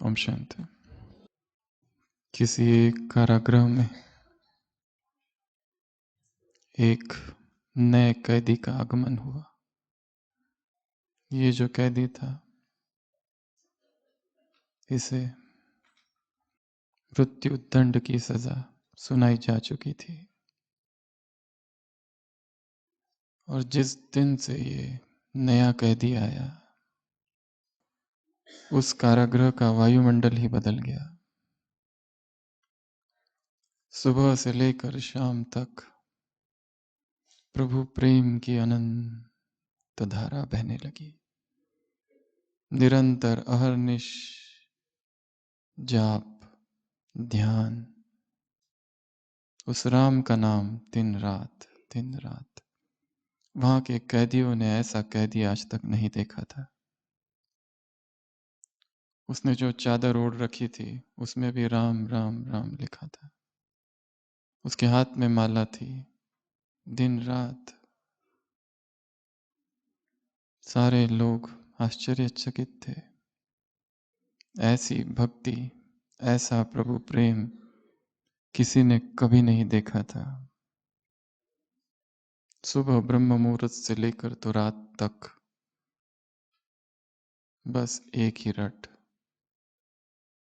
ओम शांति। किसी एक कारागृह में एक नए कैदी का आगमन हुआ। ये जो कैदी था, इसे मृत्यु दंड की सजा सुनाई जा चुकी थी और जिस दिन से ये नया कैदी आया, उस कारागृह का वायुमंडल ही बदल गया। सुबह से लेकर शाम तक प्रभु प्रेम की अनंत धारा बहने लगी। निरंतर अहर्निश जाप, ध्यान, उस राम का नाम दिन रात। वहां के कैदियों ने ऐसा कैदी आज तक नहीं देखा था। उसने जो चादर ओढ़ रखी थी, उसमें भी राम राम राम लिखा था। उसके हाथ में माला थी। दिन रात सारे लोग आश्चर्यचकित थे। ऐसी भक्ति, ऐसा प्रभु प्रेम किसी ने कभी नहीं देखा था। सुबह ब्रह्म मुहूर्त से लेकर तो रात तक बस एक ही रट,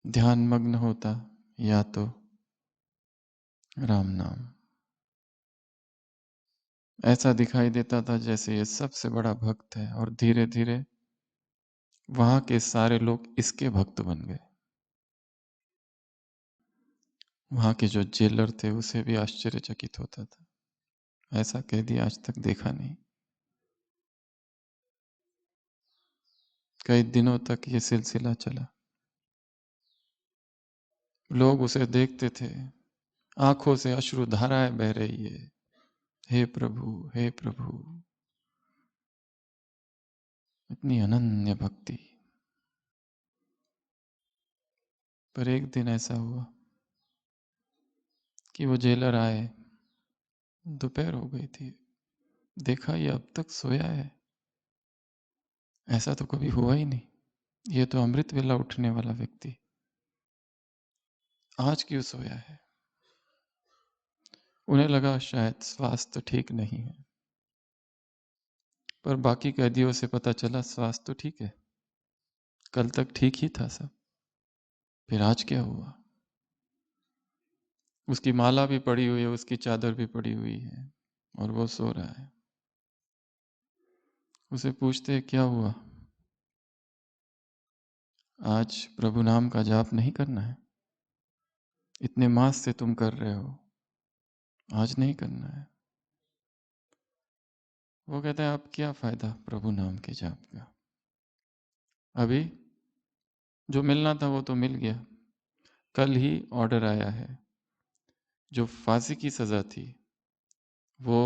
ध्यान मग्न होता या तो राम नाम। ऐसा दिखाई देता था जैसे ये सबसे बड़ा भक्त है और धीरे धीरे वहां के सारे लोग इसके भक्त बन गए। वहां के जो जेलर थे उसे भी आश्चर्यचकित होता था, ऐसा कैदी आज तक देखा नहीं। कई दिनों तक ये सिलसिला चला। लोग उसे देखते थे, आंखों से अश्रु धाराएं बह रही है, हे प्रभु हे प्रभु। इतनी अनन्य भक्ति। पर एक दिन ऐसा हुआ कि वो जेलर आए। दोपहर हो गई थी। देखा ये अब तक सोया है, ऐसा तो कभी हुआ ही नहीं। ये तो अमृत वेला उठने वाला व्यक्ति आज क्यों सोया है। उन्हें लगा शायद स्वास्थ्य ठीक नहीं है, पर बाकी कैदियों से पता चला स्वास्थ्य तो ठीक है, कल तक ठीक ही था सब, फिर आज क्या हुआ। उसकी माला भी पड़ी हुई है, उसकी चादर भी पड़ी हुई है और वो सो रहा है। उसे पूछते क्या हुआ, आज प्रभु नाम का जाप नहीं करना है? इतने मास से तुम कर रहे हो, आज नहीं करना है? वो कहता है अब क्या फायदा प्रभु नाम के जाप का, अभी जो मिलना था वो तो मिल गया। कल ही ऑर्डर आया है, जो फांसी की सजा थी वो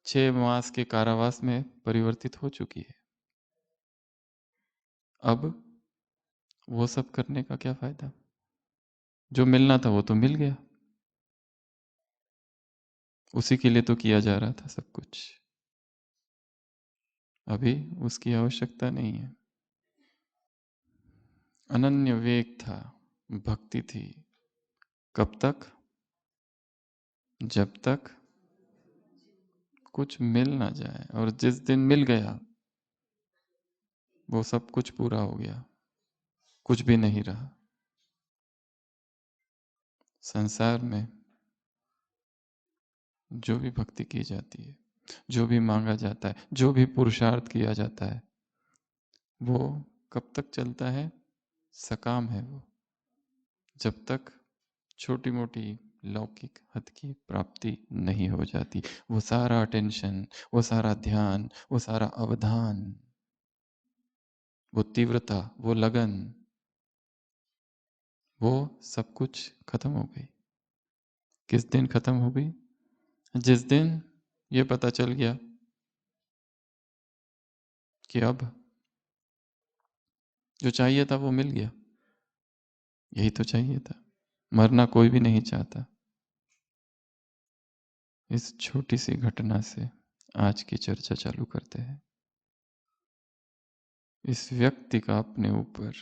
6 मास के कारावास में परिवर्तित हो चुकी है। अब वो सब करने का क्या फायदा, जो मिलना था वो तो मिल गया। उसी के लिए तो किया जा रहा था सब कुछ, अभी उसकी आवश्यकता नहीं है। अनन्य वेग था, भक्ति थी। कब तक? जब तक कुछ मिल ना जाए, और जिस दिन मिल गया वो सब कुछ पूरा हो गया, कुछ भी नहीं रहा। संसार में जो भी भक्ति की जाती है, जो भी मांगा जाता है, जो भी पुरुषार्थ किया जाता है, वो कब तक चलता है? सकाम है वो, जब तक छोटी मोटी लौकिक हद की प्राप्ति नहीं हो जाती। वो सारा अटेंशन, वो सारा ध्यान, वो सारा अवधान, वो तीव्रता, वो लगन, वो सब कुछ खत्म हो गई। किस दिन खत्म हो गई? जिस दिन ये पता चल गया कि अब जो चाहिए था वो मिल गया। यही तो चाहिए था, मरना कोई भी नहीं चाहता। इस छोटी सी घटना से आज की चर्चा चालू करते हैं। इस व्यक्ति का अपने ऊपर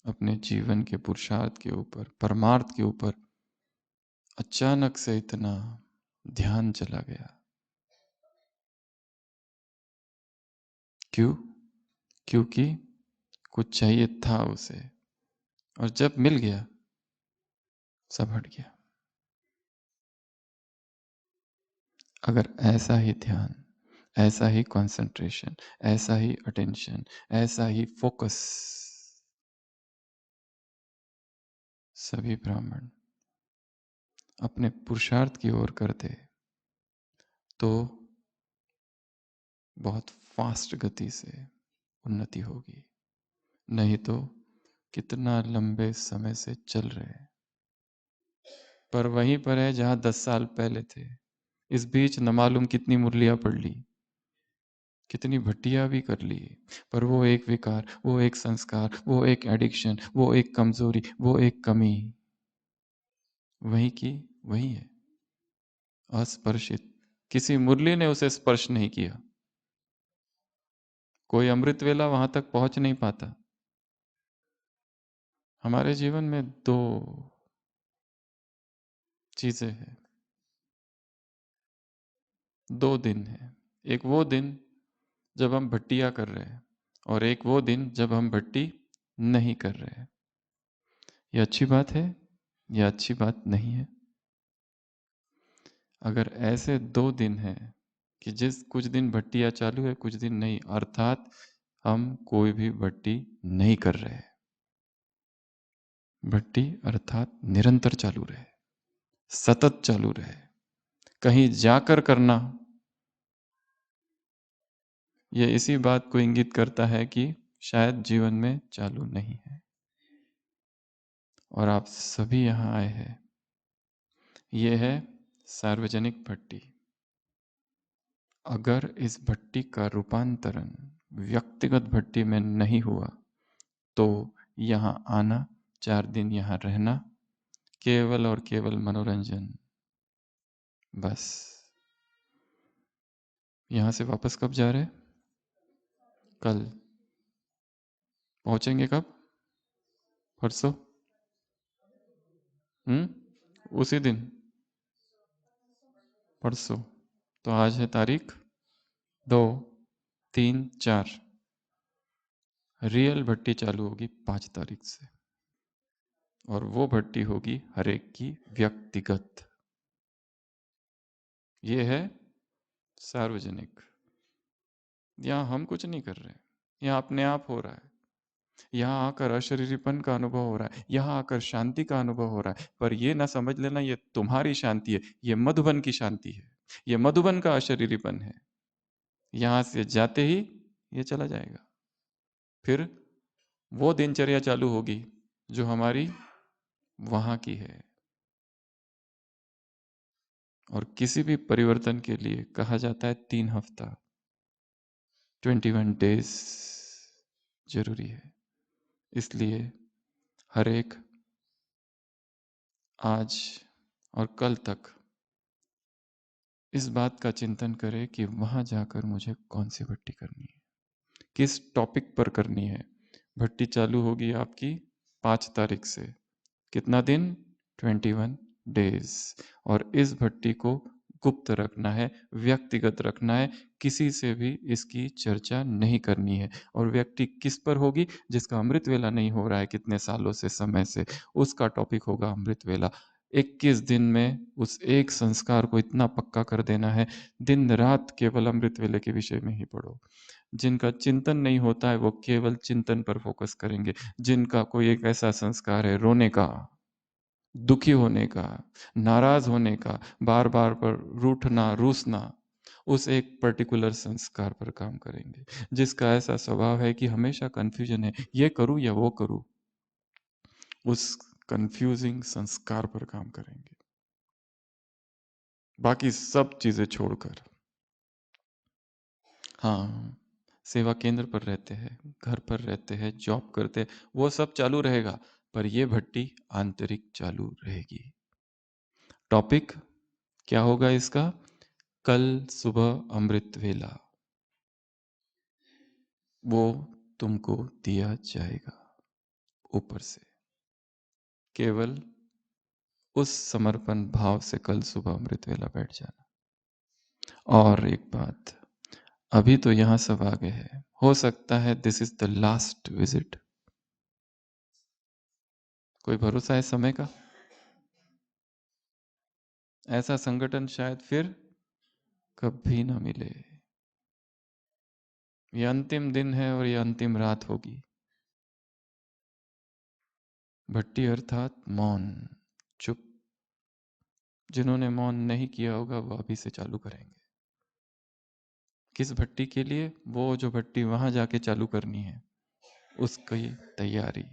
अपने जीवन के पुरुषार्थ के ऊपर, परमार्थ के ऊपर अचानक से इतना ध्यान चला गया। क्यों? क्योंकि कुछ चाहिए था उसे, और जब मिल गया सब हट गया। अगर ऐसा ही ध्यान, ऐसा ही कंसंट्रेशन, ऐसा ही अटेंशन, ऐसा ही फोकस सभी ब्राह्मण अपने पुरुषार्थ की ओर करते तो बहुत फास्ट गति से उन्नति होगी। नहीं तो कितना लंबे समय से चल रहे हैं, पर वहीं पर है जहां 10 साल पहले थे। इस बीच न मालूम कितनी मुरलियां पढ़ ली, कितनी भट्टियां भी कर ली, पर वो एक विकार, वो एक संस्कार, वो एक एडिक्शन, वो एक कमजोरी, वो एक कमी वहीं की वही है, अस्पर्शित। किसी मुरली ने उसे स्पर्श नहीं किया, कोई अमृत वेला वहां तक पहुंच नहीं पाता। हमारे जीवन में दो चीजें हैं, दो दिन है। एक वो दिन जब हम भट्टियां कर रहे हैं, और एक वो दिन जब हम भट्टी नहीं कर रहे हैं। ये अच्छी बात है या अच्छी बात नहीं है? अगर ऐसे दो दिन हैं कि जिस कुछ दिन भट्टियां चालू है, कुछ दिन नहीं, अर्थात हम कोई भी भट्टी नहीं कर रहे। भट्टी अर्थात निरंतर चालू रहे, सतत चालू रहे, कहीं जाकर करना। यह इसी बात को इंगित करता है कि शायद जीवन में चालू नहीं है, और आप सभी यहां आए हैं। यह है सार्वजनिक भट्टी। अगर इस भट्टी का रूपांतरण व्यक्तिगत भट्टी में नहीं हुआ तो यहाँ आना, 4 दिन यहाँ रहना, केवल और केवल मनोरंजन, बस। यहाँ से वापस कब जा रहे? कल। पहुंचेंगे कब? परसों? उसी दिन? परसों? तो आज है तारीख 2, 3, 4। रियल भट्टी चालू होगी 5 तारीख से, और वो भट्टी होगी हर एक की व्यक्तिगत। ये है सार्वजनिक। यहाँ हम कुछ नहीं कर रहे, यहाँ अपने आप हो रहा है। यहाँ आकर अशरीरीपन का अनुभव हो रहा है, यहाँ आकर शांति का अनुभव हो रहा है। पर ये ना समझ लेना ये तुम्हारी शांति है, ये मधुबन की शांति है, ये मधुबन का अशरीरीपन है। यहाँ से जाते ही ये चला जाएगा। फिर वो दिनचर्या चालू होगी जो हमारी वहां की है। और किसी भी परिवर्तन के लिए कहा जाता है 3 हफ्ता, 21 डेज जरूरी है। इसलिए हर एक आज और कल तक इस बात का चिंतन करे कि वहां जाकर मुझे कौन सी भट्टी करनी है, किस टॉपिक पर करनी है। भट्टी चालू होगी आपकी 5 तारीख से। कितना दिन? 21 डेज। और इस भट्टी को गुप्त रखना है, व्यक्तिगत रखना है, किसी से भी इसकी चर्चा नहीं करनी है। और व्यक्ति किस पर होगी? जिसका अमृत वेला नहीं हो रहा है कितने सालों से, समय से, उसका टॉपिक होगा अमृत वेला। 21 दिन में उस एक संस्कार को इतना पक्का कर देना है, दिन रात केवल अमृत वेले के विषय में ही पढ़ो। जिनका चिंतन नहीं होता है वो केवल चिंतन पर फोकस करेंगे। जिनका कोई एक ऐसा संस्कार है रोने का, दुखी होने का, नाराज होने का, बार बार पर रूठना, रूसना, उस एक पर्टिकुलर संस्कार पर काम करेंगे। जिसका ऐसा स्वभाव है कि हमेशा कंफ्यूजन है, ये करूं या वो करूं, उस कंफ्यूजिंग संस्कार पर काम करेंगे। बाकी सब चीजें छोड़कर। हाँ, सेवा केंद्र पर रहते हैं, घर पर रहते हैं, जॉब करते हैं, वो सब चालू रहेगा, पर ये भट्टी आंतरिक चालू रहेगी। टॉपिक क्या होगा इसका? कल सुबह अमृत वेला, वो तुमको दिया जाएगा। ऊपर से। केवल उस समर्पण भाव से कल सुबह अमृत वेला बैठ जाना। और एक बात, अभी तो यहां सब आ गए हैं, हो सकता है this is the last visit. कोई भरोसा है समय का? ऐसा संगठन शायद फिर कभी ना मिले। ये अंतिम दिन है और ये अंतिम रात होगी। भट्टी अर्थात मौन, चुप। जिन्होंने मौन नहीं किया होगा वो अभी से चालू करेंगे। किस भट्टी के लिए? वो जो भट्टी वहां जाके चालू करनी है, उसकी तैयारी।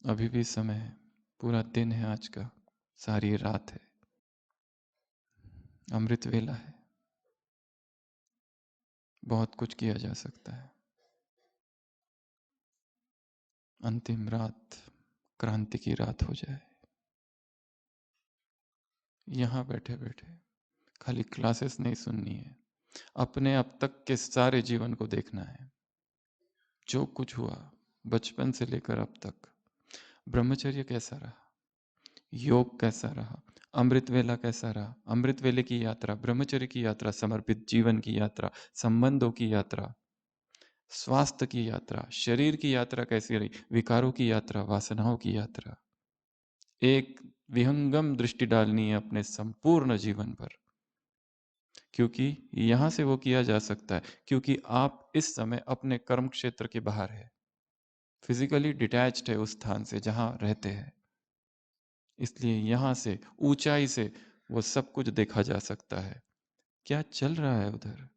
अभी भी समय है, पूरा दिन है आज का, सारी रात है, अमृत वेला है, बहुत कुछ किया जा सकता है। अंतिम रात क्रांति की रात हो जाए। यहाँ बैठे बैठे खाली क्लासेस नहीं सुननी है, अपने अब तक के सारे जीवन को देखना है। जो कुछ हुआ बचपन से लेकर अब तक, ब्रह्मचर्य कैसा रहा, योग कैसा रहा, अमृत वेला कैसा रहा, अमृत वेले की यात्रा, ब्रह्मचर्य की यात्रा, समर्पित जीवन की यात्रा, संबंधों की यात्रा, स्वास्थ्य की यात्रा, शरीर की यात्रा कैसी रही, विकारों की यात्रा, वासनाओं की यात्रा। एक विहंगम दृष्टि डालनी है अपने संपूर्ण जीवन पर, क्योंकि यहां से वो किया जा सकता है। क्योंकि आप इस समय अपने कर्म क्षेत्र के बाहर है, फिजिकली डिटैच्ड है उस स्थान से जहां रहते हैं, इसलिए यहां से ऊंचाई से वो सब कुछ देखा जा सकता है। क्या चल रहा है उधर,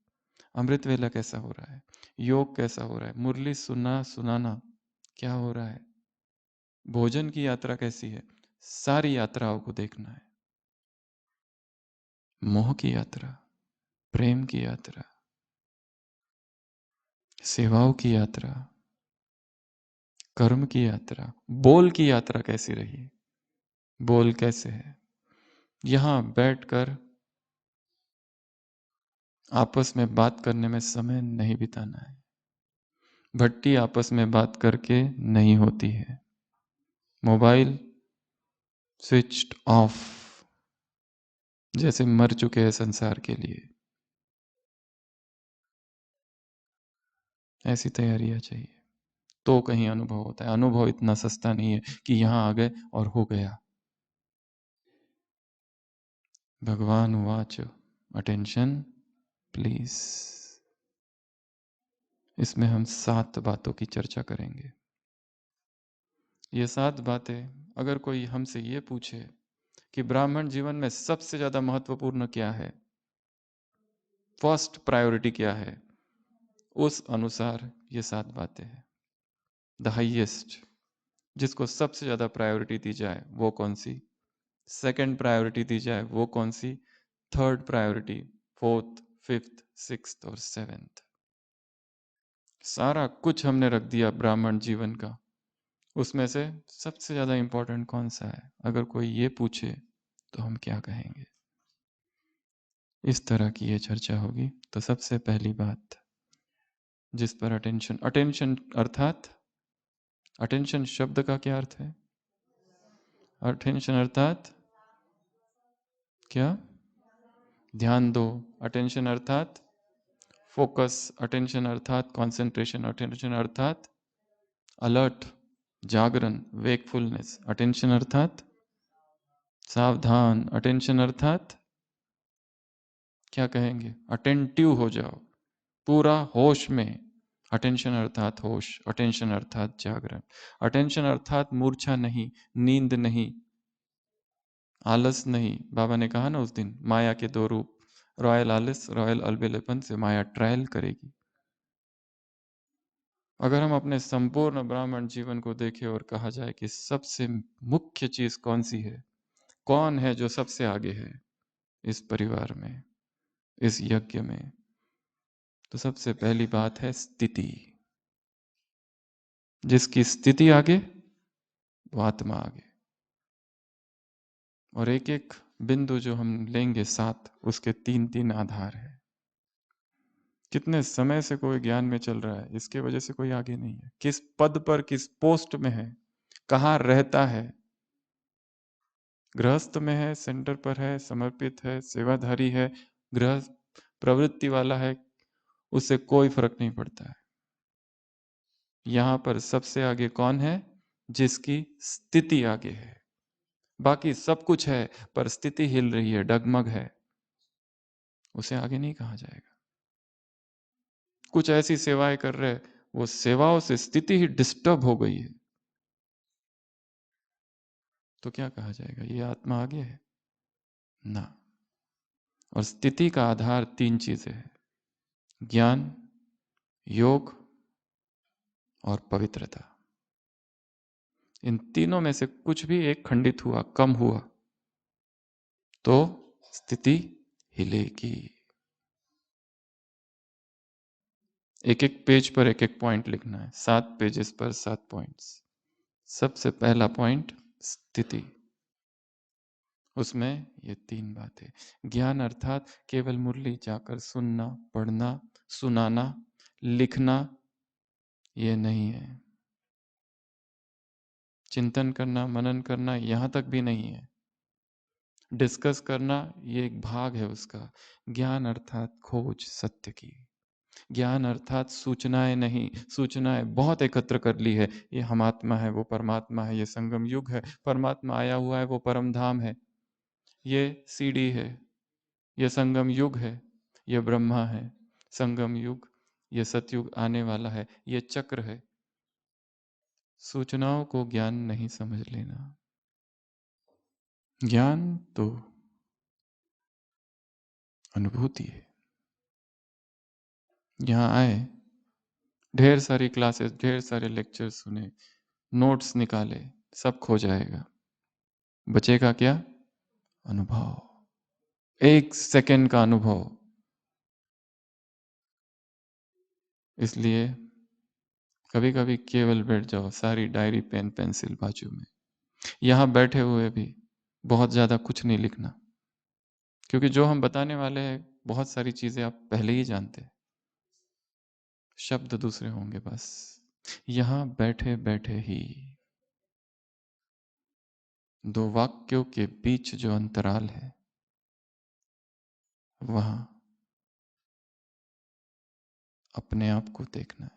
अमृत वेला कैसा हो रहा है, योग कैसा हो रहा है, मुरली सुनाना क्या हो रहा है, भोजन की यात्रा कैसी है, सारी यात्राओं को देखना है। मोह की यात्रा, प्रेम की यात्रा, सेवाओं की यात्रा, कर्म की यात्रा, बोल की यात्रा कैसी रही, बोल कैसे है। यहां बैठकर आपस में बात करने में समय नहीं बिताना है। भट्टी आपस में बात करके नहीं होती है। मोबाइल स्विच्ड ऑफ, जैसे मर चुके हैं संसार के लिए। ऐसी तैयारियां चाहिए तो कहीं अनुभव होता है। अनुभव इतना सस्ता नहीं है कि यहां आ गए और हो गया। भगवान वाच, अटेंशन प्लीज। इसमें हम 7 बातों की चर्चा करेंगे। ये 7 बातें, अगर कोई हमसे ये पूछे कि ब्राह्मण जीवन में सबसे ज्यादा महत्वपूर्ण क्या है, फर्स्ट प्रायोरिटी क्या है, उस अनुसार ये 7 बातें हैं। द हाइएस्ट, जिसको सबसे ज्यादा प्रायोरिटी दी जाए वो कौन सी, सेकंड प्रायोरिटी दी जाए वो कौन सी, third priority, fourth, fifth, sixth और सेवेंथ। सारा कुछ हमने रख दिया ब्राह्मण जीवन का, उसमें से सबसे ज्यादा इंपॉर्टेंट कौन सा है, अगर कोई ये पूछे तो हम क्या कहेंगे। इस तरह की ये चर्चा होगी। तो सबसे पहली बात जिस पर अटेंशन, अटेंशन अर्थात, अटेंशन शब्द का क्या अर्थ है, अटेंशन अर्थात क्या, ध्यान दो। अटेंशन अर्थात फोकस, अटेंशन अर्थात कंसंट्रेशन, अटेंशन अर्थात अलर्ट, जागरण, वेकफुलनेस। अटेंशन अर्थात सावधान, अटेंशन अर्थात क्या कहेंगे, अटेंटिव हो जाओ, पूरा होश में। अटेंशन अर्थात होश, अटेंशन अर्थात जागरण, अटेंशन अर्थात मूर्छा नहीं, नींद नहीं, आलस नहीं। बाबा ने कहा ना उस दिन, माया के 2 रूप, रॉयल आलस, रॉयल अलबेलेपन से माया ट्रायल करेगी। अगर हम अपने संपूर्ण ब्राह्मण जीवन को देखें और कहा जाए कि सबसे मुख्य चीज कौन सी है, कौन है जो सबसे आगे है इस परिवार में, इस यज्ञ में, तो सबसे पहली बात है स्थिति। जिसकी स्थिति आगे वो आत्मा आगे। और एक एक बिंदु जो हम लेंगे 7, उसके 3-3 आधार है। कितने समय से कोई ज्ञान में चल रहा है, इसके वजह से कोई आगे नहीं है। किस पद पर, किस पोस्ट में है, कहाँ रहता है, गृहस्थ में है, सेंटर पर है, समर्पित है, सेवाधारी है, गृह प्रवृत्ति वाला है, उससे कोई फर्क नहीं पड़ता है। यहाँ पर सबसे आगे कौन है? जिसकी स्थिति आगे है। बाकी सब कुछ है, पर स्थिति हिल रही है, डगमग है, उसे आगे नहीं कहा जाएगा। कुछ ऐसी सेवाएं कर रहे, वो सेवाओं से स्थिति ही डिस्टर्ब हो गई है, तो क्या कहा जाएगा? ये आत्मा आगे है ना। और स्थिति का आधार 3 चीजें हैं: ज्ञान, योग और पवित्रता। इन तीनों में से कुछ भी एक खंडित हुआ, कम हुआ, तो स्थिति हिलेगी। एक एक पेज पर एक एक पॉइंट लिखना है, 7 पेजेस पर 7 पॉइंट्स। सबसे पहला पॉइंट स्थिति, उसमें ये 3 बातें। ज्ञान अर्थात केवल मुरली जाकर सुनना, पढ़ना, सुनाना, लिखना, ये नहीं है। चिंतन करना, मनन करना, यहां तक भी नहीं है। डिस्कस करना, ये एक भाग है उसका। ज्ञान अर्थात खोज सत्य की। ज्ञान अर्थात सूचनाएं नहीं, सूचनाएं बहुत एकत्र कर ली है, ये हम आत्मा है, वो परमात्मा है, ये संगम युग है, परमात्मा आया हुआ है, वो परम धाम है, ये सीढ़ी है, ये संगम युग है, ये ब्रह्मा है, संगम युग, ये सतयुग आने वाला है, ये चक्र है। सूचनाओं को ज्ञान नहीं समझ लेना। ज्ञान तो अनुभूति है। यहाँ आए, ढेर सारी क्लासेस, ढेर सारे लेक्चर सुने, नोट्स निकाले, सब खो जाएगा। बचेगा क्या? अनुभव, 1 सेकंड का अनुभव। इसलिए कभी कभी केवल बैठ जाओ, सारी डायरी पेन पेंसिल बाजू में। यहाँ बैठे हुए भी बहुत ज़्यादा कुछ नहीं लिखना, क्योंकि जो हम बताने वाले हैं बहुत सारी चीज़ें आप पहले ही जानते हैं, शब्द दूसरे होंगे बस। यहाँ बैठे बैठे ही 2 वाक्यों के बीच जो अंतराल है, वहाँ अपने आप को देखना है,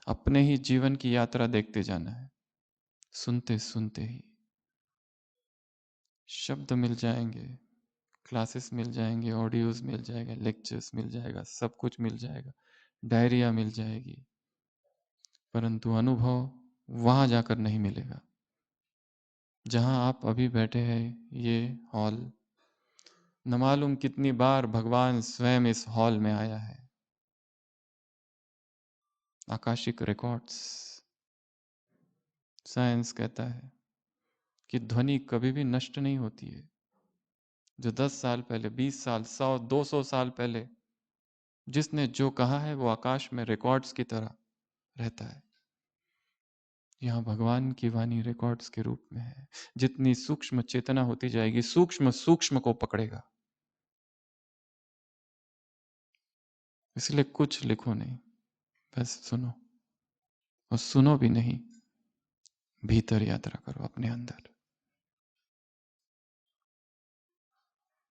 अपने ही जीवन की यात्रा देखते जाना है। सुनते सुनते ही शब्द मिल जाएंगे, क्लासेस मिल जाएंगे, ऑडियोज मिल जाएगा, लेक्चर्स मिल जाएगा, सब कुछ मिल जाएगा, डायरिया मिल जाएगी, परंतु अनुभव वहां जाकर नहीं मिलेगा जहां आप अभी बैठे हैं। ये हॉल, न मालूम कितनी बार भगवान स्वयं इस हॉल में आया है। आकाशिक रिकॉर्ड्स, साइंस कहता है कि ध्वनि कभी भी नष्ट नहीं होती है। जो 10 साल पहले, 20 साल, 100, 200 साल पहले जिसने जो कहा है, वो आकाश में रिकॉर्ड्स की तरह रहता है। यहाँ भगवान की वाणी रिकॉर्ड्स के रूप में है। जितनी सूक्ष्म चेतना होती जाएगी, सूक्ष्म सूक्ष्म को पकड़ेगा। इसलिए कुछ लिखो नहीं, बस सुनो, और सुनो भी नहीं, भीतर यात्रा करो अपने अंदर।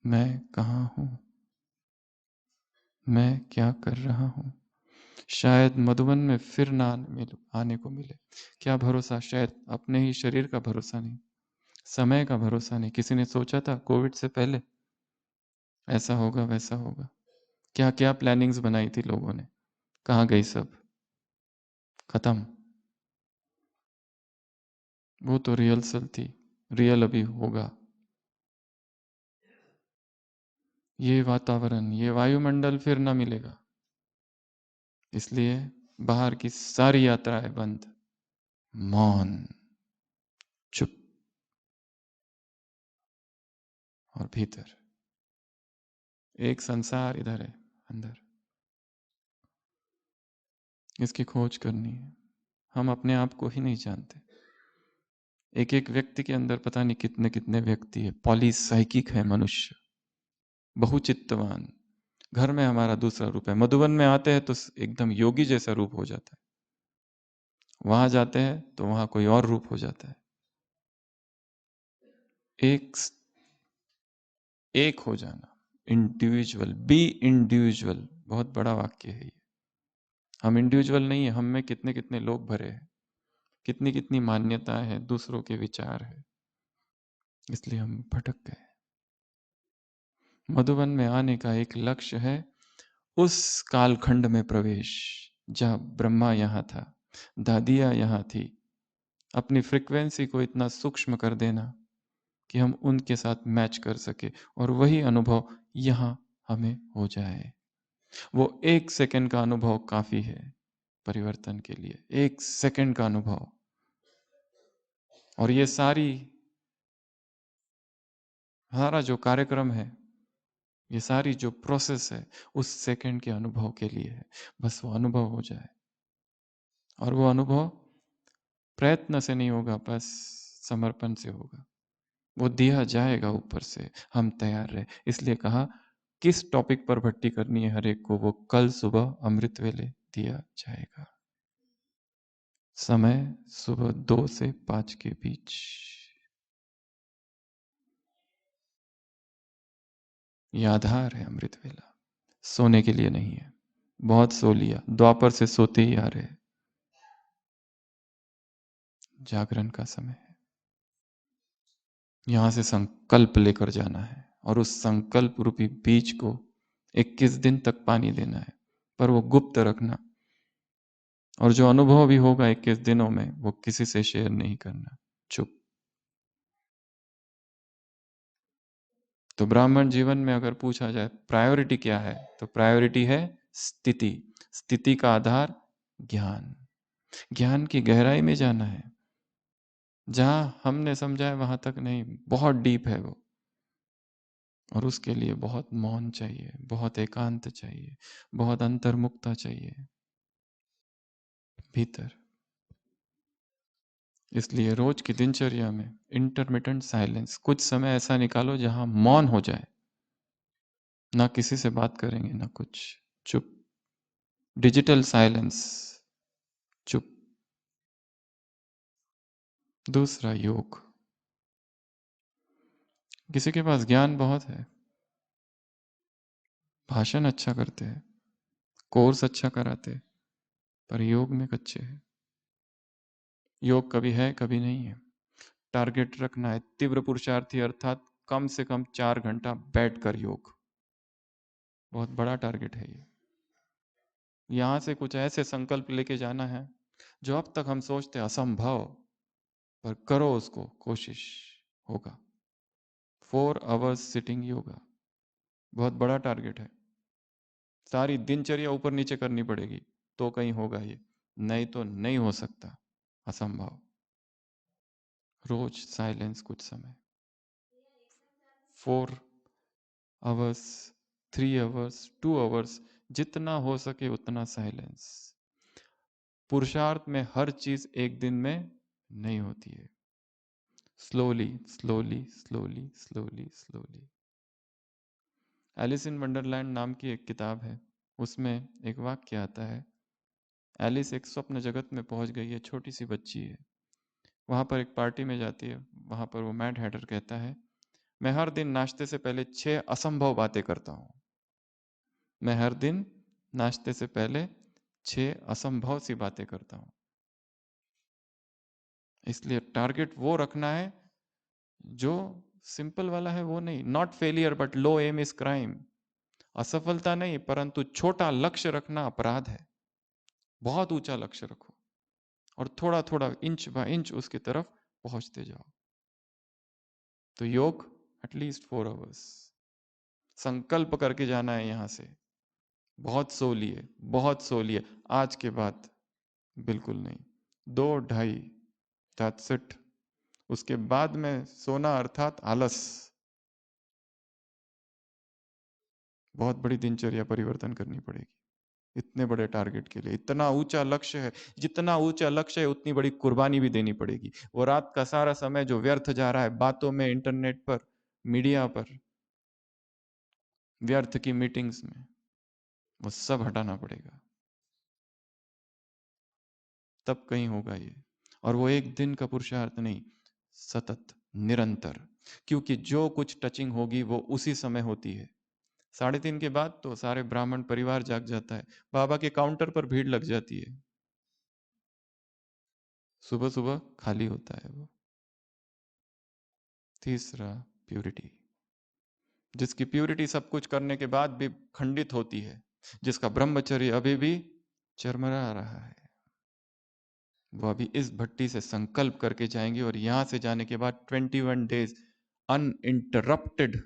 मैं कहाँ हूँ, मैं क्या कर रहा हूँ। शायद मधुबन में फिर ना आने को मिले, क्या भरोसा। शायद अपने ही शरीर का भरोसा नहीं, समय का भरोसा नहीं। किसी ने सोचा था कोविड से पहले ऐसा होगा, वैसा होगा? क्या क्या प्लानिंग्स बनाई थी लोगों ने, कहाँ गई सब? खत्म। वो तो रिहर्सल थी, रियल अभी होगा। ये वातावरण, ये वायुमंडल फिर ना मिलेगा। इसलिए बाहर की सारी यात्राएं बंद, मौन, चुप, और भीतर एक संसार इधर है अंदर, इसकी खोज करनी है। हम अपने आप को ही नहीं जानते। एक एक व्यक्ति के अंदर पता नहीं कितने कितने व्यक्ति है। पॉलीसाइकिक है मनुष्य, बहुचित्तवान, घर में हमारा दूसरा रूप है, मधुबन में आते हैं तो एकदम योगी जैसा रूप हो जाता है, वहां जाते हैं तो वहां कोई और रूप हो जाता है। एक एक हो जाना, इंडिविजुअल, बी इंडिविजुअल, बहुत बड़ा वाक्य है ये। हम इंडिविजुअल नहीं है, हम में कितने कितने लोग भरे हैं, कितनी कितनी मान्यताएं हैं, दूसरों के विचार है, इसलिए हम भटक गए। मधुबन में आने का एक लक्ष्य है उस कालखंड में प्रवेश जहां ब्रह्मा यहां था, दादिया यहां थी, अपनी फ्रीक्वेंसी को इतना सूक्ष्म कर देना कि हम उनके साथ मैच कर सके और वही अनुभव यहां हमें हो जाए। वो 1 सेकंड का अनुभव काफी है परिवर्तन के लिए, 1 सेकंड का अनुभव। और ये सारा जो कार्यक्रम है, ये सारी जो प्रोसेस है, उस सेकंड के अनुभव के लिए है। बस वो अनुभव हो जाए, और वो अनुभव प्रयत्न से नहीं होगा, बस समर्पण से होगा। वो दिया जाएगा ऊपर से, हम तैयार रहे। इसलिए कहा किस टॉपिक पर भट्टी करनी है हर एक को, वो कल सुबह अमृत वेले दिया जाएगा। समय सुबह 2 से 5 के बीच। ये आधार है अमृत वेला, सोने के लिए नहीं है। बहुत सो लिया, द्वापर से सोते ही आ रहे, जागरण का समय है। यहां से संकल्प लेकर जाना है, और उस संकल्प रूपी बीज को 21 दिन तक पानी देना है, पर वो गुप्त रखना। और जो अनुभव भी होगा 21 दिनों में, वो किसी से शेयर नहीं करना, चुप। तो ब्राह्मण जीवन में अगर पूछा जाए प्रायोरिटी क्या है, तो प्रायोरिटी है स्थिति। स्थिति का आधार ज्ञान, ज्ञान की गहराई में जाना है, जहां हमने समझा है वहां तक नहीं, बहुत डीप है वो। और उसके लिए बहुत मौन चाहिए, बहुत एकांत चाहिए, बहुत अंतर्मुक्ता चाहिए भीतर। इसलिए रोज की दिनचर्या में इंटरमिटेंट साइलेंस, कुछ समय ऐसा निकालो जहां मौन हो जाए, ना किसी से बात करेंगे ना कुछ, चुप, डिजिटल साइलेंस, चुप। दूसरा योग। किसी के पास ज्ञान बहुत है, भाषण अच्छा करते हैं, कोर्स अच्छा कराते हैं, पर योग में कच्चे हैं। योग कभी है कभी नहीं है। टारगेट रखना है तीव्र पुरुषार्थी, अर्थात कम से कम 4 घंटा बैठकर योग, बहुत बड़ा टारगेट है ये। यहां से कुछ ऐसे संकल्प लेके जाना है जो अब तक हम सोचते असंभव, पर करो उसको, कोशिश होगा। 4 आवर्स सिटिंग योगा, बहुत बड़ा टारगेट है। सारी दिनचर्या ऊपर नीचे करनी पड़ेगी तो कहीं होगा ये, नहीं तो नहीं हो सकता, असंभव। रोज साइलेंस कुछ समय, 4 आवर्स, 3 आवर्स, 2 आवर्स, जितना हो सके उतना साइलेंस। पुरुषार्थ में हर चीज एक दिन में नहीं होती है, slowly slowly slowly slowly slowly. Alice in Wonderland नाम की एक किताब है, उसमें एक वाक्य आता है, एलिस एक स्वप्न जगत में पहुंच गई है, छोटी सी बच्ची है, वहां पर एक पार्टी में जाती है। वहां पर वो मैड हैटर कहता है, मैं हर दिन नाश्ते से पहले 6 असंभव बातें करता हूं। मैं हर दिन नाश्ते से पहले 6 असंभव सी बातें करता हूं। इसलिए टारगेट वो रखना है जो सिंपल वाला है, वो नहीं, not failure but low aim is crime. असफलता नहीं, परंतु छोटा लक्ष्य रखना अपराध है। बहुत ऊंचा लक्ष्य रखो और थोड़ा थोड़ा इंच बाय इंच उसकी तरफ पहुंचते जाओ। तो योग एटलीस्ट 4 आवर्स, संकल्प करके जाना है यहां से। बहुत सो लिए, बहुत सो लिए, आज के बाद बिल्कुल नहीं, 2 ढाई, दैट्स इट। उसके बाद में सोना अर्थात आलस। बहुत बड़ी दिनचर्या परिवर्तन करनी पड़ेगी इतने बड़े टारगेट के लिए। इतना ऊंचा लक्ष्य है, जितना ऊंचा लक्ष्य है उतनी बड़ी कुर्बानी भी देनी पड़ेगी। वो रात का सारा समय जो व्यर्थ जा रहा है बातों में, इंटरनेट पर, मीडिया पर, व्यर्थ की मीटिंग्स में, वो सब हटाना पड़ेगा, तब कहीं होगा ये। और वो एक दिन का पुरुषार्थ नहीं, सतत, निरंतर। क्योंकि जो कुछ टचिंग होगी वो उसी समय होती है। 3:30 के बाद तो सारे ब्राह्मण परिवार जाग जाता है, बाबा के काउंटर पर भीड़ लग जाती है, सुबह सुबह खाली होता है वो। तीसरा, प्यूरिटी। जिसकी प्यूरिटी सब कुछ करने के बाद भी खंडित होती है, जिसका ब्रह्मचर्य अभी भी चरमरा रहा है, वो अभी इस भट्टी से संकल्प करके जाएंगे और यहां से जाने के बाद 21 डेज अनइंटरप्टेड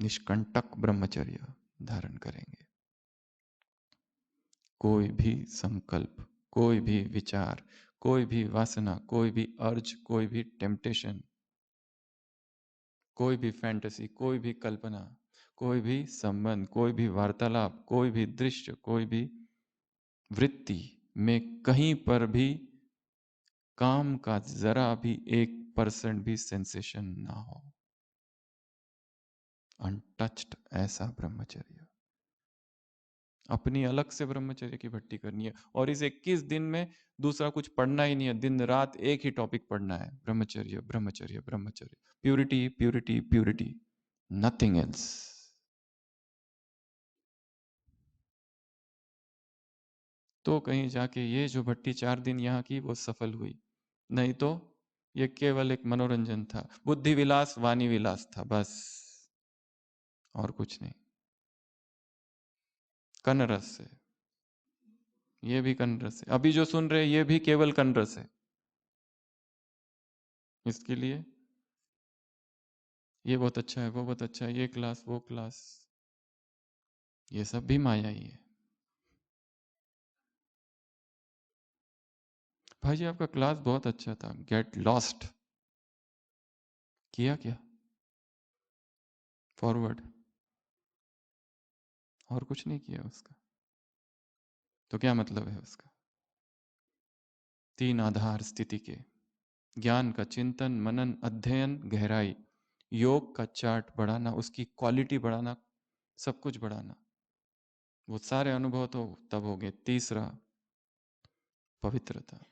निष्कंटक ब्रह्मचर्य धारण करेंगे। कोई भी संकल्प, कोई भी विचार, कोई भी वासना, कोई भी अर्ज, कोई भी टेम्पटेशन, कोई भी फैंटेसी, कोई भी कल्पना, कोई भी संबंध, कोई भी वार्तालाप, कोई भी दृश्य, कोई भी वृत्ति में कहीं पर भी काम का जरा भी 1% भी सेंसेशन ना हो। अनटच्ड ऐसा ब्रह्मचर्य, अपनी अलग से ब्रह्मचर्य की भट्टी करनी है। और इस 21 दिन में दूसरा कुछ पढ़ना ही नहीं है, दिन रात एक ही टॉपिक पढ़ना है, ब्रह्मचर्य ब्रह्मचर्य ब्रह्मचर्य, purity purity purity, nothing else. तो कहीं जाके ये जो भट्टी 4 दिन यहाँ की वो सफल हुई, नहीं तो ये केवल एक मनोरंजन था, बुद्धि विलास वाणी विलास था बस, और कुछ नहीं। कनरस से, ये भी कनरस है, अभी जो सुन रहे ये भी केवल कनरस है। इसके लिए ये बहुत अच्छा है, वो बहुत अच्छा है, ये क्लास वो क्लास, ये सब भी माया ही है। भाई जी आपका क्लास बहुत अच्छा था, गेट लॉस्ट, किया क्या? फॉरवर्ड, और कुछ नहीं किया उसका, तो क्या मतलब है उसका? 3 आधार स्थिति के, ज्ञान का चिंतन मनन अध्ययन गहराई, योग का चार्ट बढ़ाना, उसकी क्वालिटी बढ़ाना, सब कुछ बढ़ाना, वो सारे अनुभव तो तब हो गए। तीसरा, पवित्रता,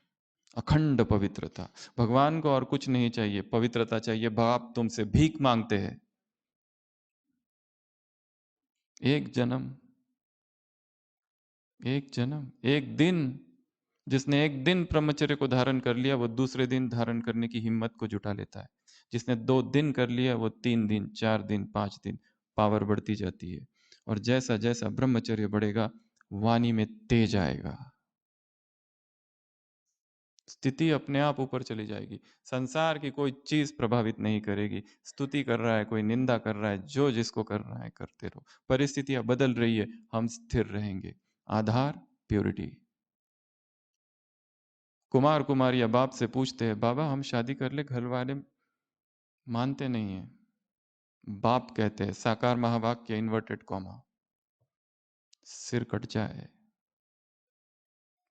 अखंड पवित्रता। भगवान को और कुछ नहीं चाहिए, पवित्रता चाहिए। बाप तुमसे भीख मांगते हैं, एक जन्म, एक जन्म, एक दिन। जिसने एक दिन ब्रह्मचर्य को धारण कर लिया वो दूसरे दिन धारण करने की हिम्मत को जुटा लेता है। जिसने 2 दिन कर लिया वो 3 दिन, 4 दिन, 5 दिन, पावर बढ़ती जाती है। और जैसा जैसा ब्रह्मचर्य बढ़ेगा वाणी में तेज आएगा, स्थिति अपने आप ऊपर चली जाएगी, संसार की कोई चीज प्रभावित नहीं करेगी। स्तुति कर रहा है कोई, निंदा कर रहा है, जो जिसको कर रहा है करते रहो, परिस्थितियां बदल रही है, हम स्थिर रहेंगे। आधार, प्योरिटी। कुमार कुमारिया बाप से पूछते हैं, बाबा हम शादी कर ले, घर वाले मानते नहीं है। बाप कहते हैं, साकार महावाक्य इन्वर्टेड कॉमा, सिर कट जाए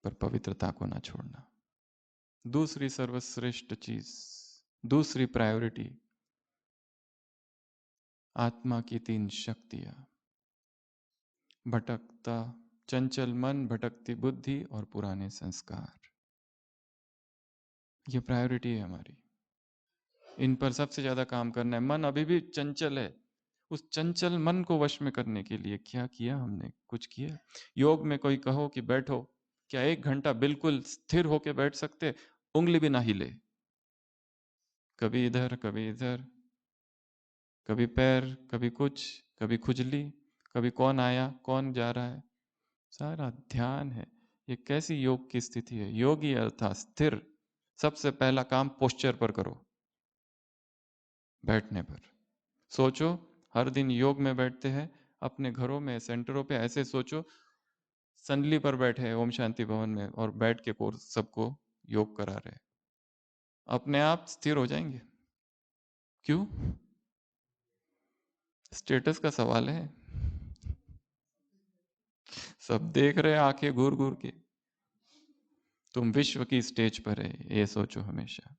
पर पवित्रता को ना छोड़ना। दूसरी सर्वश्रेष्ठ चीज, दूसरी प्रायोरिटी, आत्मा की 3 शक्तियां, भटकता चंचल मन, भटकती बुद्धि और पुराने संस्कार, ये प्रायोरिटी है हमारी। इन पर सबसे ज्यादा काम करना है। मन अभी भी चंचल है, उस चंचल मन को वश में करने के लिए क्या किया हमने? कुछ किया? योग में कोई कहो कि बैठो, क्या 1 घंटा बिल्कुल स्थिर होके बैठ सकते? उंगली भी ना हिले, कभी इधर कभी इधर, कभी पैर, कभी कुछ, कभी खुजली, कभी कौन आया कौन जा रहा है, सारा ध्यान है। ये कैसी योग की स्थिति है? योगी अर्थात स्थिर। सबसे पहला काम पोस्चर पर करो, बैठने पर सोचो। हर दिन योग में बैठते हैं, अपने घरों में सेंटरों पे ऐसे सोचो, संडली पर बैठे हैं ओम शांति भवन में और बैठ के कोर्स सबको योग करा रहे हैं, अपने आप स्थिर हो जाएंगे। क्यों? स्टेटस का सवाल है, सब देख रहे हैं आंखें घूर घूर के, तुम विश्व की स्टेज पर है, ये सोचो हमेशा।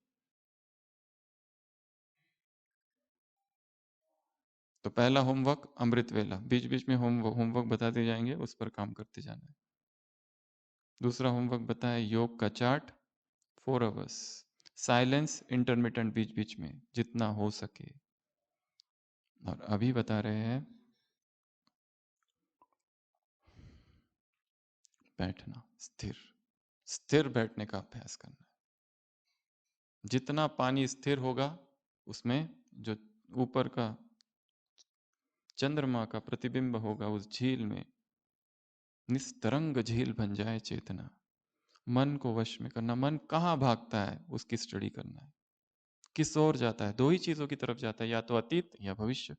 तो पहला होमवर्क अमृत वेला, बीच बीच में होमवर्क बताते जाएंगे, उस पर काम करते जाना है। दूसरा होमवर्क बताया योग का चार्ट, 4 आवर्स साइलेंस इंटरमिटेंट बीच बीच में जितना हो सके। और अभी बता रहे हैं बैठना, स्थिर स्थिर बैठने का अभ्यास करना है। जितना पानी स्थिर होगा उसमें जो ऊपर का चंद्रमा का प्रतिबिंब होगा उस झील में, निस्तरंग झील बन जाए चेतना। मन को वश में करना, मन कहाँ भागता है उसकी स्टडी करना है, किस ओर जाता है। दो ही चीजों की तरफ जाता है, या तो अतीत या भविष्य,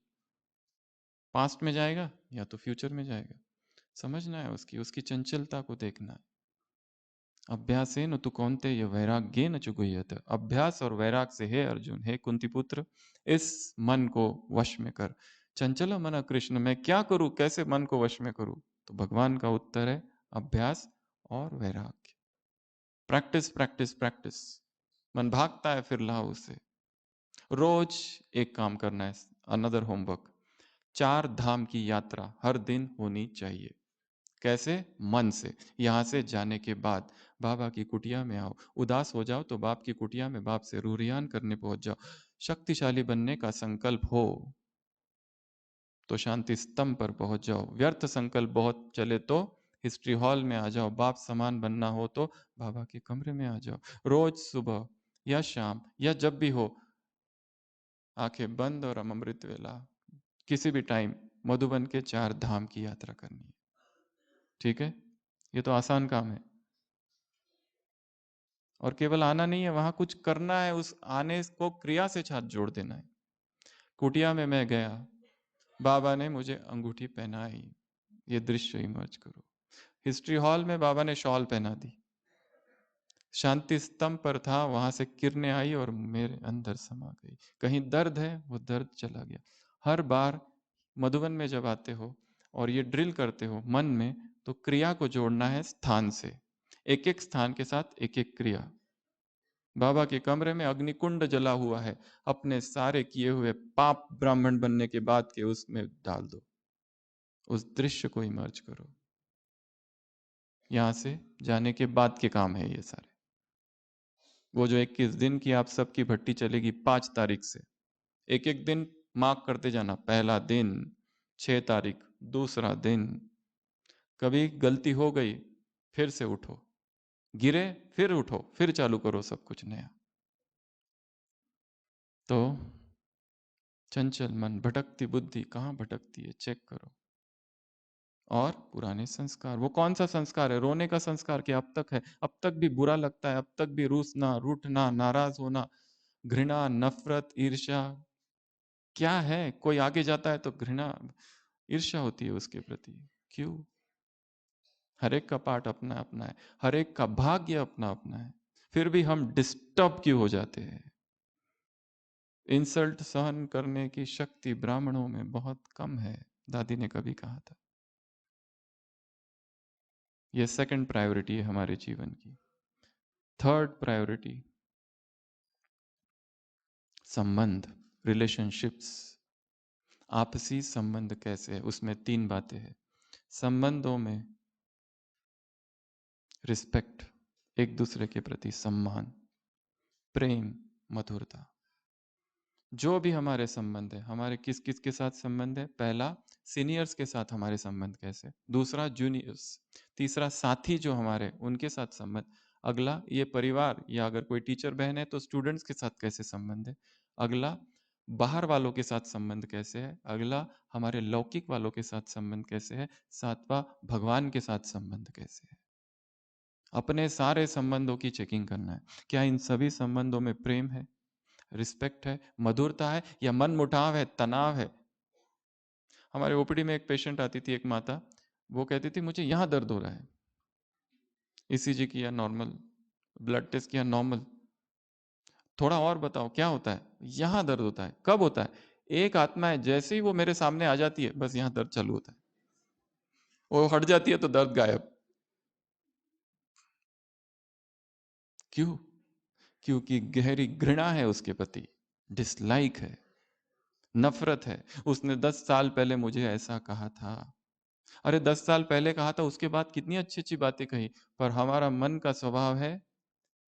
पास्ट में जाएगा या तो फ्यूचर में जाएगा। समझना है उसकी उसकी चंचलता को देखना है। अभ्यासेन तु कौन्तेय वैराग्येन च गुह्यते। अभ्यास और वैराग से, हे अर्जुन, हे कुंती पुत्र, इस मन को वश में कर। चंचल मन कृष्ण, मैं क्या करूं, कैसे मन को वश में करूं? तो भगवान का उत्तर है अभ्यास और वैराग्य। Practice practice practice. मन भागता है, फिर लाओ उसे। रोज एक काम करना है, अनदर होमवर्क, 4 धाम की यात्रा हर दिन होनी चाहिए। कैसे? मन से। यहां से जाने के बाद बाबा की कुटिया में आओ, उदास हो जाओ तो बाप की कुटिया में बाप से रूरियान करने पहुंच जाओ। शक्तिशाली बनने का संकल्प हो तो शांति स्तंभ पर पहुंच जाओ। व्यर्थ संकल्प बहुत चले तो हिस्ट्री हॉल में आ जाओ। बाप समान बनना हो तो बाबा के कमरे में आ जाओ। रोज सुबह या शाम या जब भी हो, आंखें बंद और अमृत वेला, किसी भी टाइम मधुबन के 4 धाम की यात्रा करनी है। ठीक है, ये तो आसान काम है। और केवल आना नहीं है, वहां कुछ करना है, उस आने को क्रिया से साथ जोड़ देना है। कुटिया में मैं गया, बाबा ने मुझे अंगूठी पहनाई, ये दृश्य इमर्ज करो। हिस्ट्री हॉल में बाबा ने शॉल पहना दी। शांति स्तंभ पर था, वहां से किरणें आई और मेरे अंदर समा गई। कहीं दर्द है, वो दर्द चला गया। हर बार मधुबन में जब आते हो और ये ड्रिल करते हो मन में, तो क्रिया को जोड़ना है स्थान से। एक एक स्थान के साथ एक एक क्रिया। बाबा के कमरे में अग्निकुंड जला हुआ है, अपने सारे किए हुए पाप ब्राह्मण बनने के बाद के उसमें डाल दो, उस दृश्य को इमर्ज करो। यहां से जाने के बाद के काम है ये सारे। वो जो 21 दिन की आप सबकी भट्टी चलेगी 5 तारीख से, एक एक दिन मार्क करते जाना। पहला दिन 6 तारीख, दूसरा दिन। कभी गलती हो गई, फिर से उठो, गिरे फिर उठो, फिर चालू करो सब कुछ नया। तो चंचल मन, भटकती बुद्धि कहाँ भटकती है, चेक करो। और पुराने संस्कार, वो कौन सा संस्कार है? रोने का संस्कार क्या अब तक है? अब तक भी बुरा लगता है, अब तक भी रूसना, रूठना, नाराज होना, घृणा, नफरत, ईर्ष्या क्या है? कोई आगे जाता है तो घृणा, ईर्ष्या होती है उसके प्रति। क्यों? हर एक का पार्ट अपना अपना है, हर एक का भाग्य अपना अपना है, फिर भी हम डिस्टर्ब क्यों हो जाते हैं? इंसल्ट सहन करने की शक्ति ब्राह्मणों में बहुत कम है, दादी ने कभी कहा था। ये सेकंड प्रायोरिटी है हमारे जीवन की। थर्ड प्रायोरिटी, संबंध, रिलेशनशिप्स। आपसी संबंध कैसे है, उसमें 3 बातें हैं। संबंधों में रिस्पेक्ट, एक दूसरे के प्रति सम्मान, प्रेम, मधुरता। जो भी हमारे संबंध है, हमारे किस किस के साथ संबंध है? पहला, सीनियर्स के साथ हमारे संबंध कैसे? दूसरा, जूनियर्स। तीसरा, साथी जो हमारे, उनके साथ संबंध। अगला, ये परिवार, या अगर कोई टीचर बहन है तो स्टूडेंट्स के साथ कैसे संबंध है। अगला, बाहर वालों के साथ संबंध कैसे है। अगला, हमारे लौकिक वालों के साथ संबंध कैसे है। सातवां, भगवान के साथ संबंध कैसे है। अपने सारे संबंधों की चेकिंग करना है। क्या इन सभी संबंधों में प्रेम है, रिस्पेक्ट है, मधुरता है, या मन मुटाव है, तनाव है? हमारे ओपीडी में एक पेशेंट आती थी, एक माता, वो कहती थी मुझे यहां दर्द हो रहा है, ईसीजी किया नॉर्मल, ब्लड टेस्ट किया नॉर्मल, थोड़ा और बताओ क्या होता है? यहां दर्द होता है। कब होता है? एक आत्मा है, जैसे ही वो मेरे सामने आ जाती है बस यहां दर्द चालू होता है, वो हट जाती है तो दर्द गायब। क्यों? क्योंकि गहरी घृणा है उसके प्रति, डिसलाइक है। नफरत है। उसने 10 साल पहले मुझे ऐसा कहा था। अरे 10 साल पहले कहा था, उसके बाद कितनी अच्छी अच्छी बातें कही। पर हमारा मन का स्वभाव है,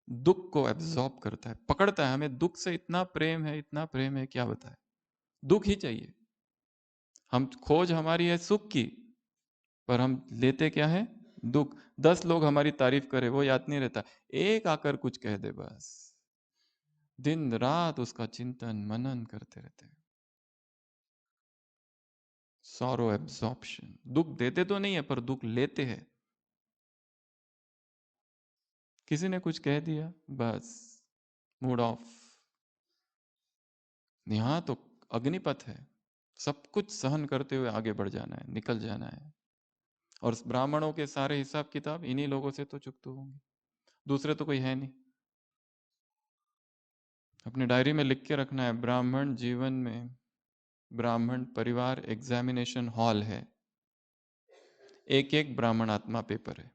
दुख को एब्जॉर्ब करता है, पकड़ता है। हमें दुख से इतना प्रेम है, इतना प्रेम है, क्या बताए। दुख ही चाहिए। हम खोज हमारी है सुख की, पर हम लेते क्या है, दुख। 10 लोग हमारी तारीफ करे वो याद नहीं रहता, एक आकर कुछ कह दे बस, दिन रात उसका चिंतन मनन करते रहते हैं। सॉरो एब्जॉर्प्शन, दुख देते तो नहीं है पर दुख लेते हैं। किसी ने कुछ कह दिया, बस मूड ऑफ। यहां तो अग्निपथ है, सब कुछ सहन करते हुए आगे बढ़ जाना है, निकल जाना है। और ब्राह्मणों के सारे हिसाब किताब इन्हीं लोगों से तो चुकते होंगे, दूसरे तो कोई है नहीं। अपनी डायरी में लिख के रखना है, ब्राह्मण जीवन में, ब्राह्मण परिवार एग्जामिनेशन हॉल है, एक एक ब्राह्मण आत्मा पेपर है।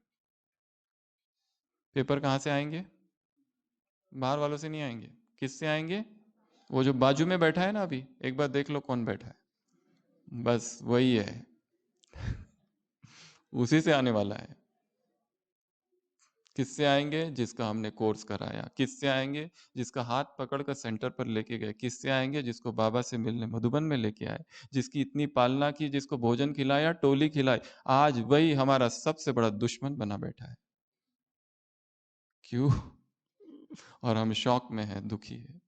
पेपर कहाँ से आएंगे, बाहर वालों से नहीं आएंगे। किससे आएंगे, वो जो बाजू में बैठा है ना, अभी एक बार देख लो कौन बैठा है, बस वही है। उसी से आने वाला है। किससे आएंगे, जिसका हमने कोर्स कराया। किससे आएंगे, जिसका हाथ पकड़कर सेंटर पर लेके गए। किससे आएंगे, जिसको बाबा से मिलने मधुबन में लेके आए, जिसकी इतनी पालना की, जिसको भोजन खिलाया, टोली खिलाई। आज वही हमारा सबसे बड़ा दुश्मन बना बैठा है। क्यों, और हम शौक में है, दुखी है,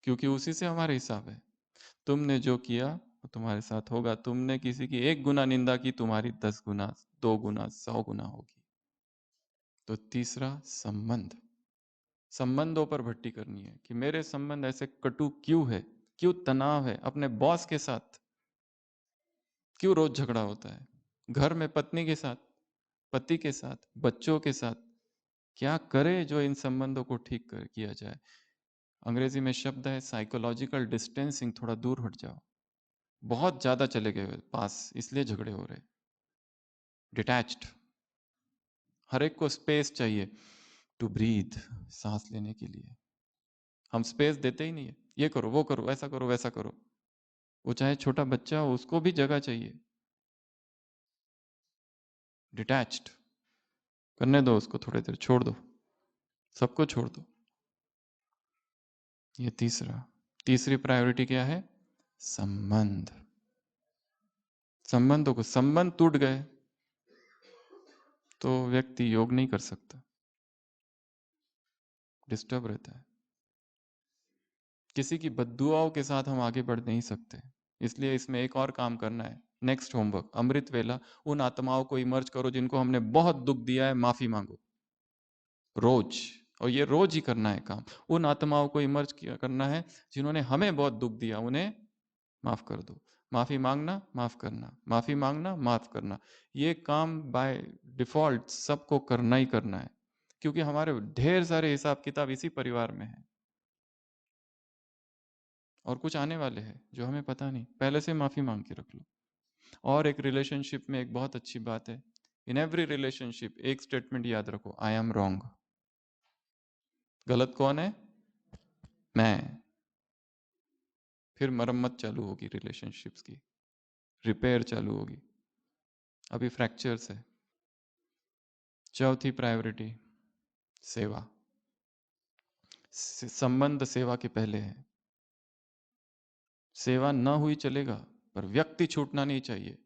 क्योंकि उसी से हमारा हिसाब है। तुमने जो किया वो तुम्हारे साथ होगा। तुमने किसी की 1 गुना निंदा की, तुम्हारी 10 गुना, 2 गुना, 100 गुना होगी। तो तीसरा, संबंध। संबंधों पर भट्टी करनी है कि मेरे संबंध ऐसे कटु क्यों है, क्यों तनाव है। अपने बॉस के साथ क्यों रोज झगड़ा होता है, घर में पत्नी के साथ, पति के साथ, बच्चों के साथ। क्या करे जो इन संबंधों को ठीक कर किया जाए। अंग्रेजी में शब्द है साइकोलॉजिकल डिस्टेंसिंग, थोड़ा दूर हट जाओ। बहुत ज्यादा चले गए पास, इसलिए झगड़े हो रहे। डिटैच्ड, हर एक को स्पेस चाहिए टू ब्रीथ, सांस लेने के लिए। हम स्पेस देते ही नहीं है, ये करो वो करो, ऐसा करो वैसा करो। वो चाहे छोटा बच्चा हो, उसको भी जगह चाहिए। डिटैच्ड, करने दो उसको, थोड़ी देर छोड़ दो, सबको छोड़ दो। ये तीसरा। तीसरी प्रायोरिटी क्या है, संबंध। संबंधों को, संबंध टूट गए तो व्यक्ति योग नहीं कर सकता, डिस्टर्ब रहता है। किसी की बद्दुआओं के साथ हम आगे बढ़ नहीं सकते। इसलिए इसमें एक और काम करना है, नेक्स्ट होमवर्क, अमृत वेला। उन आत्माओं को इमर्ज करो जिनको हमने बहुत दुख दिया है, माफी मांगो रोज। और ये रोज ही करना है काम। उन आत्माओं को इमर्ज करना है जिन्होंने हमें बहुत दुख दिया, उन्हें माफ कर दो। माफी मांगना, माफ करना, माफी मांगना, माफ करना। ये काम बाय डिफॉल्ट सबको करना ही करना है, क्योंकि हमारे ढेर सारे हिसाब किताब इसी परिवार में है। और कुछ आने वाले हैं जो हमें पता नहीं, पहले से माफी मांग के रख लो। और एक रिलेशनशिप में एक बहुत अच्छी बात है, इन एवरी रिलेशनशिप एक स्टेटमेंट याद रखो, आई एम रॉन्ग। गलत कौन है, मैं। फिर मरम्मत चालू होगी रिलेशनशिप्स की, रिपेयर चालू होगी। अभी फ्रैक्चर्स है। चौथी प्रायोरिटी, सेवा। संबंध सेवा के पहले है। सेवा न हुई चलेगा, पर व्यक्ति छूटना नहीं चाहिए।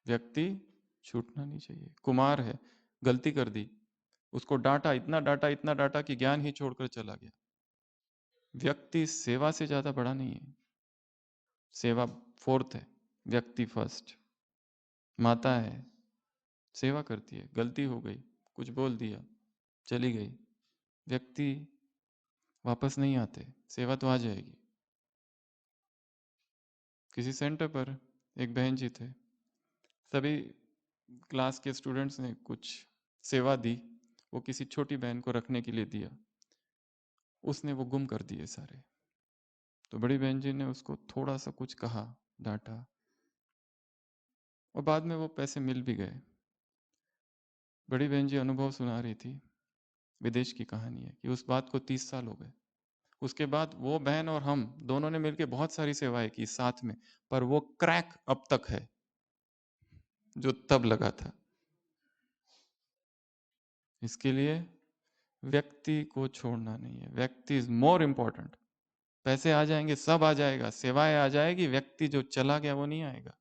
व्यक्ति छूटना नहीं चाहिए। कुमार है, गलती कर दी, उसको डांटा, इतना डांटा, इतना डांटा कि ज्ञान ही छोड़कर चला गया। व्यक्ति सेवा से ज्यादा बड़ा नहीं है। सेवा फोर्थ है, व्यक्ति फर्स्ट। माता है, सेवा करती है, गलती हो गई, कुछ बोल दिया, चली गई। व्यक्ति वापस नहीं आते, सेवा तो आ जाएगी। किसी सेंटर पर एक बहन जी थे, सभी क्लास के स्टूडेंट्स ने कुछ सेवा दी, वो किसी छोटी बहन को रखने के लिए दिया, उसने वो गुम कर दिए सारे। तो बड़ी बहन जी ने उसको थोड़ा सा कुछ कहा, डांटा, और बाद में वो पैसे मिल भी गए। बड़ी बहन जी अनुभव सुना रही थी, विदेश की कहानी है, कि उस बात को 30 साल हो गए। उसके बाद वो बहन और हम दोनों ने मिलकर बहुत सारी सेवाएं की साथ में, पर वो क्रैक अब तक है जो तब लगा था। इसके लिए व्यक्ति को छोड़ना नहीं है। व्यक्ति इज मोर इंपॉर्टेंट। पैसे आ जाएंगे, सब आ जाएगा, सेवाएं आ जाएगी, व्यक्ति जो चला गया वो नहीं आएगा,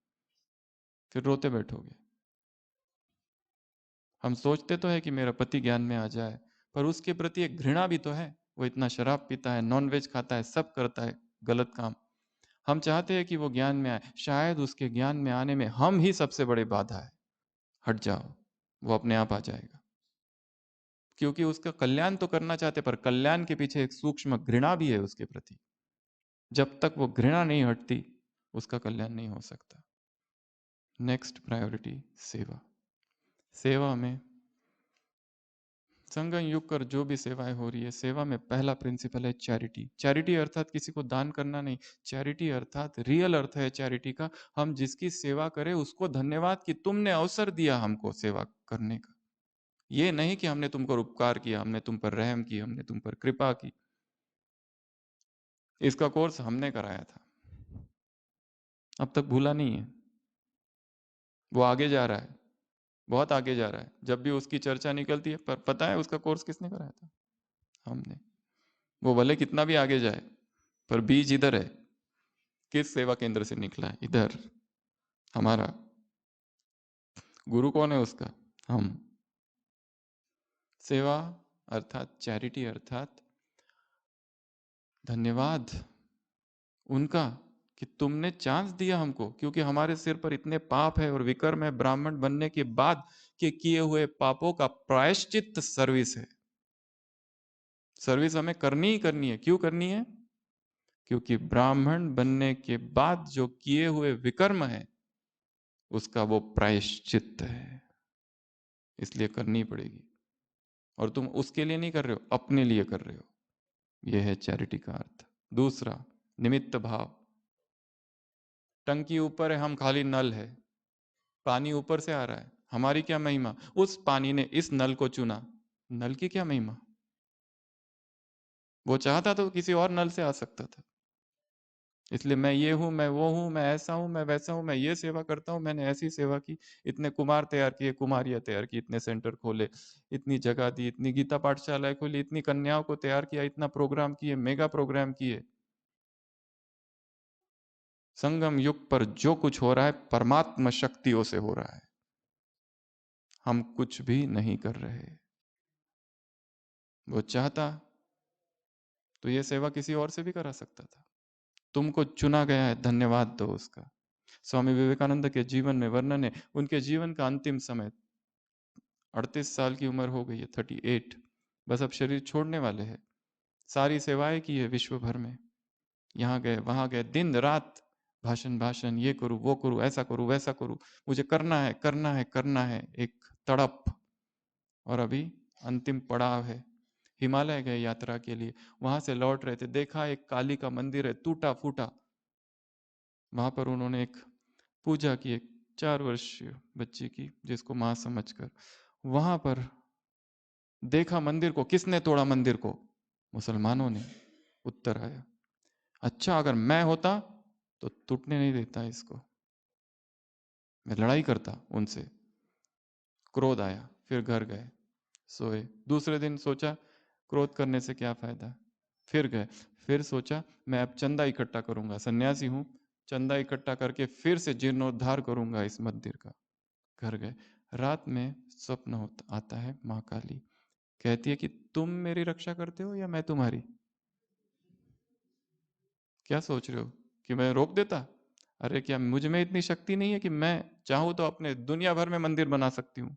फिर रोते बैठोगे। हम सोचते तो है कि मेरा पति ज्ञान में आ जाए, पर उसके प्रति एक घृणा भी तो है। वो इतना शराब पीता है, नॉनवेज खाता है, सब करता है गलत काम। हम चाहते हैं कि वो ज्ञान में आए, शायद उसके ज्ञान में आने में हम ही सबसे बड़े बाधा है। हट जाओ, वो अपने आप आ जाएगा। क्योंकि उसका कल्याण तो करना चाहते, पर कल्याण के पीछे एक सूक्ष्म घृणा भी है उसके प्रति। जब तक वो घृणा नहीं हटती, उसका कल्याण नहीं हो सकता। नेक्स्ट प्रायोरिटी सेवा। सेवा में संगम युग कर जो भी सेवाएं हो रही है, सेवा में पहला प्रिंसिपल है चैरिटी। चैरिटी अर्थात किसी को दान करना नहीं, चैरिटी अर्थात रियल अर्थ है चैरिटी का, हम जिसकी सेवा करें उसको धन्यवाद कि तुमने अवसर दिया हमको सेवा करने का। ये नहीं कि हमने तुम पर उपकार किया, हमने तुम पर रहम की, हमने तुम पर कृपा की। इसका कोर्स हमने कराया था, अब तक भूला नहीं है। वो आगे जा रहा है, बहुत आगे जा रहा है। जब भी उसकी चर्चा निकलती है, पर पता है उसका कोर्स किसने कराया था? हमने। वो भले कितना भी आगे जाए, पर बीज इधर है। किस सेवा केंद्र से निकला है? इधर। हमारा गुरु कौन है उसका? हम। सेवा अर्थात चैरिटी अर्थात धन्यवाद उनका कि तुमने चांस दिया हमको, क्योंकि हमारे सिर पर इतने पाप है और विकर्म है ब्राह्मण बनने के बाद के किए हुए पापों का प्रायश्चित सर्विस है। सर्विस हमें करनी ही करनी है। क्यों करनी है? क्योंकि ब्राह्मण बनने के बाद जो किए हुए विकर्म है उसका वो प्रायश्चित है, इसलिए करनी पड़ेगी। और तुम उसके लिए नहीं कर रहे हो, अपने लिए कर रहे हो। यह है चैरिटी का अर्थ। दूसरा, निमित्त भाव। टंकी ऊपर है, हम खाली नल है, पानी ऊपर से आ रहा है, हमारी क्या महिमा? उस पानी ने इस नल को चुना, नल की क्या महिमा? वो चाहता तो किसी और नल से आ सकता था। इसलिए मैं ये हूं, मैं वो हूं, मैं ऐसा हूं, मैं वैसा हूं, मैं ये सेवा करता हूं, मैंने ऐसी सेवा की, इतने कुमार तैयार किए, कुमारियां तैयार की, इतने सेंटर खोले, इतनी जगह दी, इतनी गीता पाठशालाएं खोली, इतनी कन्याओं को तैयार किया, इतना प्रोग्राम किए, मेगा प्रोग्राम किए। संगम युग पर जो कुछ हो रहा है परमात्मा शक्तियों से हो रहा है, हम कुछ भी नहीं कर रहे। वो चाहता तो ये सेवा किसी और से भी करा सकता था। तुमको चुना गया है, धन्यवाद दो उसका। स्वामी विवेकानंद के जीवन में वर्णन है, उनके जीवन का अंतिम समय, 38 साल की उम्र हो गई है, 38, बस अब शरीर छोड़ने वाले हैं। सारी सेवाएं की है विश्व भर में, यहाँ गए वहां गए, दिन रात भाषण भाषण, ये करूँ वो करूँ, ऐसा करूँ वैसा करूँ, मुझे करना है करना है करना है, एक तड़प। और अभी अंतिम पड़ाव है, हिमालय गए यात्रा के लिए, वहां से लौट रहे थे, देखा एक काली का मंदिर है टूटा फूटा, वहां पर उन्होंने एक पूजा की, एक 4 वर्षीय बच्ची की, जिसको मां समझकर। वहां पर देखा मंदिर को, किसने तोड़ा मंदिर को? मुसलमानों ने। उत्तर आया, अच्छा अगर मैं होता तो टूटने नहीं देता इसको, मैं लड़ाई करता उनसे। क्रोध आया, फिर घर गए, सोए। दूसरे दिन सोचा क्रोध करने से क्या फायदा, फिर गए, फिर सोचा मैं अब चंदा इकट्ठा करूंगा, सन्यासी हूं, चंदा इकट्ठा करके फिर से जीर्णोद्धार करूंगा इस मंदिर का। घर गए, रात में स्वप्न होता आता है, माँ काली कहती है कि तुम मेरी रक्षा करते हो या मैं तुम्हारी? क्या सोच रहे हो कि मैं रोक देता? अरे क्या मुझ में इतनी शक्ति नहीं है कि मैं चाहूं तो अपने दुनिया भर में मंदिर बना सकती हूँ?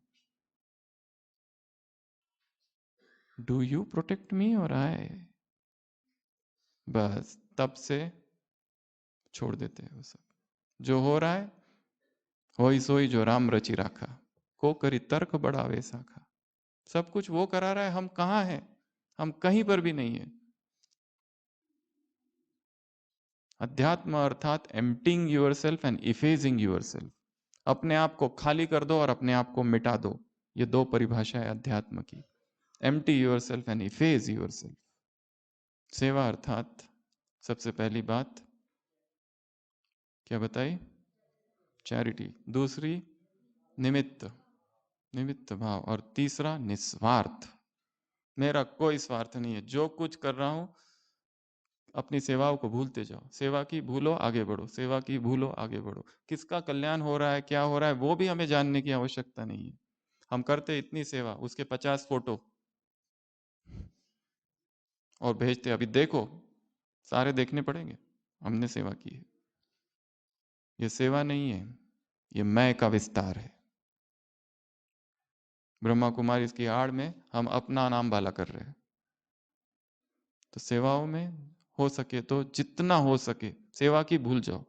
डू यू प्रोटेक्ट मी और आई? बस तब से छोड़ देते हैं वो सब। जो हो रहा है होई सोई जो राम रचि राखा, को करी तर्क बढ़ावे साखा। सब कुछ वो करा रहा है, हम कहाँ हैं? हम कहीं पर भी नहीं है। अध्यात्म अर्थात emptying yourself and effacing yourself. अपने आप को खाली कर दो और अपने आप को मिटा दो, ये दो परिभाषा है अध्यात्म की। Empty yourself and efface yourself. सेवा अर्थात सबसे पहली बात क्या बताई? चैरिटी। दूसरी निमित्त, निमित्त भाव। और तीसरा निस्वार्थ। मेरा कोई स्वार्थ नहीं है, जो कुछ कर रहा हूं अपनी सेवाओं को भूलते जाओ। सेवा की भूलो, आगे बढ़ो। सेवा की भूलो, आगे बढ़ो। किसका कल्याण हो रहा है, क्या हो रहा है, वो भी हमें जानने की आवश्यकता नहीं है। हम करते इतनी सेवा, उसके 50 फोटो और भेजते, अभी देखो, सारे देखने पड़ेंगे, हमने सेवा की है। ये सेवा नहीं है, ये मैं का विस्तार है। ब्रह्मा कुमारी इसकी आड़ में हम अपना नाम बाला कर रहे हैं। तो सेवाओं में हो सके तो जितना हो सके सेवा की भूल जाओ,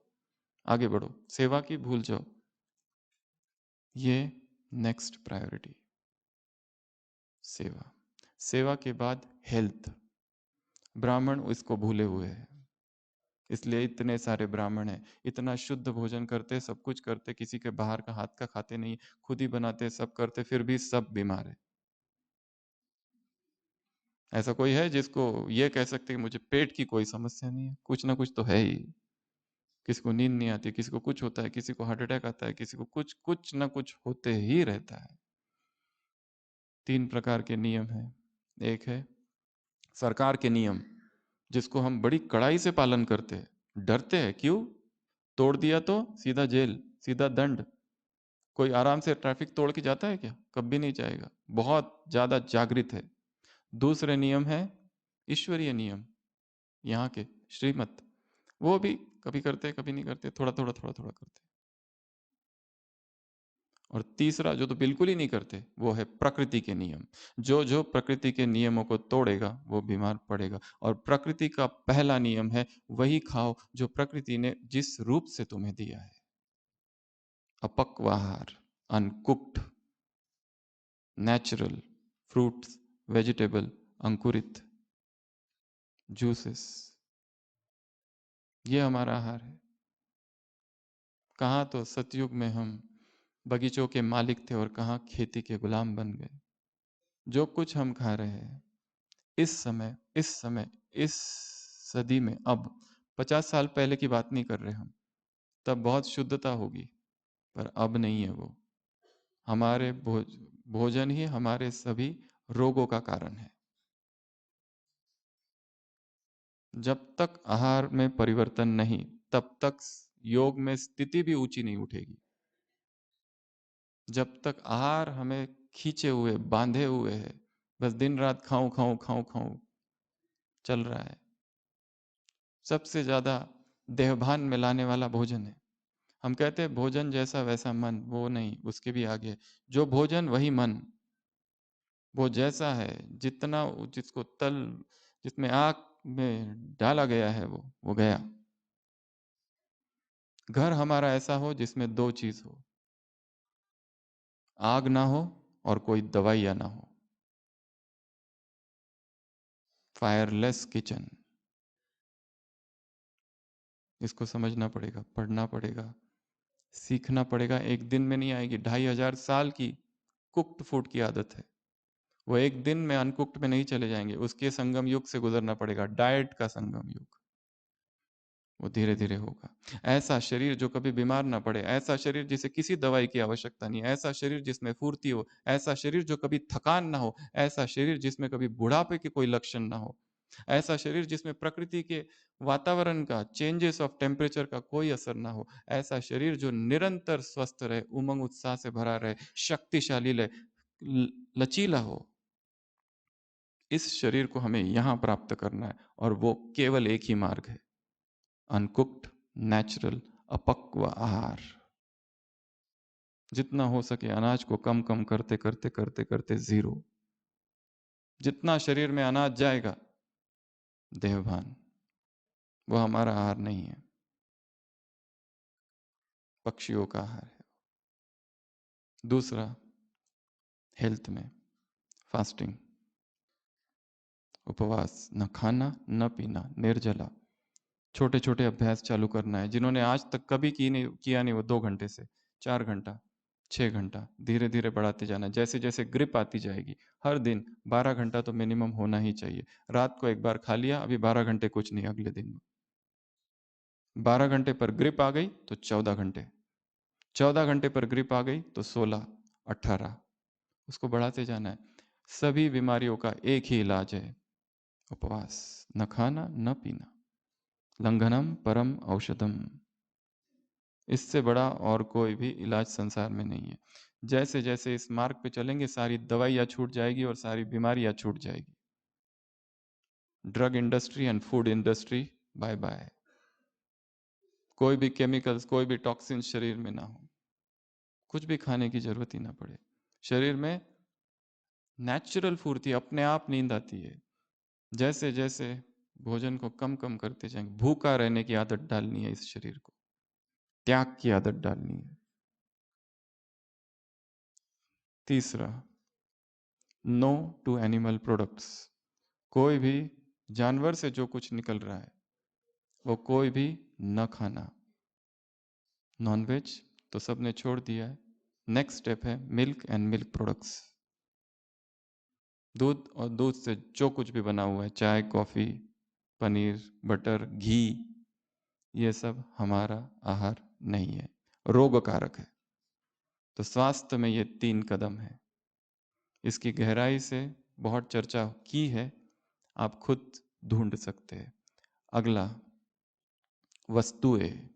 आगे बढ़ो। सेवा की भूल जाओ, ये नेक्स्ट प्रायोरिटी। सेवा, सेवा के बाद हेल्थ। ब्राह्मण इसको भूले हुए हैं, इसलिए इतने सारे ब्राह्मण हैं। इतना शुद्ध भोजन करते, सब कुछ करते, किसी के बाहर का हाथ का खाते नहीं, खुद ही बनाते, सब करते, फिर भी सब बीमार है। ऐसा कोई है जिसको ये कह सकते कि मुझे पेट की कोई समस्या नहीं है? कुछ ना कुछ तो है ही। किसी को नींद नहीं आती, किसी को कुछ होता है, किसी को हार्ट अटैक आता है, किसी को कुछ ना कुछ होते ही रहता है। 3 प्रकार के नियम हैं। एक है सरकार के नियम, जिसको हम बड़ी कड़ाई से पालन करते हैं, डरते हैं। क्यों? तोड़ दिया तो सीधा जेल, सीधा दंड। कोई आराम से ट्रैफिक तोड़ के जाता है क्या? कभी नहीं जाएगा। बहुत ज्यादा जागृत है। दूसरे नियम है ईश्वरीय नियम, यहाँ के श्रीमत, वो भी कभी करते कभी नहीं करते, थोड़ा थोड़ा थोड़ा थोड़ा करते। और तीसरा जो तो बिल्कुल ही नहीं करते, वो है प्रकृति के नियम। जो जो प्रकृति के नियमों को तोड़ेगा वो बीमार पड़ेगा। और प्रकृति का पहला नियम है वही खाओ जो प्रकृति ने जिस रूप से तुम्हें दिया है। अपक्वाहार, अनकुक्ड, नेचुरल फ्रूट्स, वेजिटेबल, अंकुरित जूसेस, ये हमारा आहार है। कहाँ तो सतयुग में हम बगीचों के मालिक थे और कहाँ खेती के गुलाम बन गए। जो कुछ हम खा रहे हैं इस सदी में, अब 50 साल पहले की बात नहीं कर रहे हम, तब बहुत शुद्धता होगी, पर अब नहीं है वो। हमारे भोजन ही हमारे सभी रोगों का कारण है। जब तक आहार में परिवर्तन नहीं, तब तक योग में स्थिति भी ऊंची नहीं उठेगी। जब तक आहार हमें खींचे हुए, बांधे हुए है, बस दिन रात खाऊं खाऊं खाऊं खाऊं चल रहा है। सबसे ज्यादा देहभान में लाने वाला भोजन है। हम कहते हैं भोजन जैसा वैसा मन, वो नहीं, उसके भी आगे। जो भोजन वही मन। वो जैसा है, जितना जिसको तल, जिसमें आग में डाला गया है, वो गया। घर हमारा ऐसा हो जिसमें 2 चीज हो, आग ना हो और कोई दवाइयां ना हो। Fireless kitchen. इसको समझना पड़ेगा, पढ़ना पड़ेगा, सीखना पड़ेगा। एक दिन में नहीं आएगी। 2500 साल की कुक्ड फूड की आदत है। वो एक दिन में अनकुक्ड में नहीं चले जाएंगे, उसके संगम युग से गुजरना पड़ेगा, डाइट का संगम युग। वो धीरे धीरे होगा। ऐसा शरीर जो कभी बीमार ना पड़े, ऐसा शरीर जिसे किसी दवाई की आवश्यकता नहीं, ऐसा शरीर जिसमें फुर्ती हो, ऐसा शरीर जो कभी थकान ना हो, ऐसा शरीर जिसमें कभी बुढ़ापे के कोई लक्षण ना हो, ऐसा शरीर जिसमें प्रकृति के वातावरण का, चेंजेस ऑफ टेम्परेचर का कोई असर ना हो, ऐसा शरीर जो निरंतर स्वस्थ रहे, उमंग उत्साह से भरा रहे, शक्तिशाली रहे, लचीला हो। इस शरीर को हमें यहां प्राप्त करना है, और वो केवल एक ही मार्ग है, अनकुक्ड, नेचुरल, अपक्व आहार। जितना हो सके अनाज को कम कम करते करते करते करते जीरो। जितना शरीर में अनाज जाएगा, देहभान, वो हमारा आहार नहीं है, पक्षियों का आहार है। दूसरा, हेल्थ में फास्टिंग, उपवास, न खाना न पीना, निर्जला। छोटे छोटे अभ्यास चालू करना है। जिन्होंने आज तक कभी किया नहीं वो 2 घंटे से 4 घंटा 6 घंटा धीरे धीरे बढ़ाते जाना, जैसे जैसे ग्रिप आती जाएगी। हर दिन 12 घंटा तो मिनिमम होना ही चाहिए। रात को एक बार खा लिया, अभी 12 घंटे कुछ नहीं, अगले दिन 12 घंटे पर ग्रिप आ गई तो 14 घंटे, 14 घंटे पर ग्रिप आ गई तो 16, 18, उसको बढ़ाते जाना है। सभी बीमारियों का एक ही इलाज है, उपवास, न खाना न पीना। लंघनम परम औषधम, इससे बड़ा और कोई भी इलाज संसार में नहीं है। जैसे जैसे इस मार्ग पे चलेंगे सारी दवाइयाँ छूट जाएगी और सारी बीमारियाँ छूट जाएगी। Drug industry and food industry bye bye. कोई भी केमिकल्स, कोई भी टॉक्सिन शरीर में ना हो, कुछ भी खाने की जरूरत ही ना पड़े। शरीर में नेचुरल फुर्ती, अपने आप नींद आती है। जैसे जैसे भोजन को कम कम करते जाएंगे, भूखा रहने की आदत डालनी है, इस शरीर को त्याग की आदत डालनी है। तीसरा, नो टू एनिमल प्रोडक्ट्स। कोई भी जानवर से जो कुछ निकल रहा है वो कोई भी न खाना। नॉनवेज तो सबने छोड़ दिया है। नेक्स्ट स्टेप है मिल्क एंड मिल्क प्रोडक्ट्स। दूध और दूध से जो कुछ भी बना हुआ है, चाय, कॉफ़ी, पनीर, बटर, घी, ये सब हमारा आहार नहीं है, रोग कारक है। तो स्वास्थ्य में ये 3 कदम है। इसकी गहराई से बहुत चर्चा की है, आप खुद ढूंढ सकते हैं। अगला, वस्तुएं।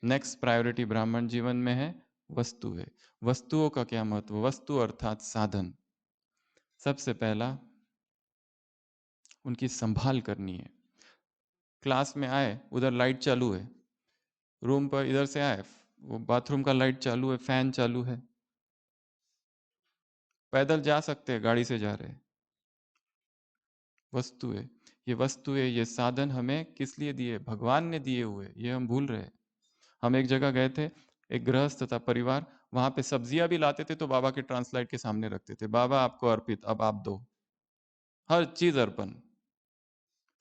नेक्स्ट प्रायोरिटी ब्राह्मण जीवन में है वस्तुएं। वस्तुओं का क्या महत्व? वस्तु अर्थात साधन। सबसे पहला, उनकी संभाल करनी है। क्लास में आए, उधर लाइट चालू है, रूम पर इधर से आए, वो बाथरूम का लाइट चालू है, फैन चालू है। पैदल जा सकते हैं, गाड़ी से जा रहे हैं। वस्तुएं, ये वस्तुएं, ये साधन हमें किस लिए दिए? भगवान ने दिए हुए, ये हम भूल रहे हैं। हम एक जगह गए थे, एक गृहस्थ था परिवार, वहां पे सब्जियां भी लाते थे तो बाबा के ट्रांसलाइट के सामने रखते थे, बाबा आपको अर्पित, अब आप दो। हर चीज अर्पण।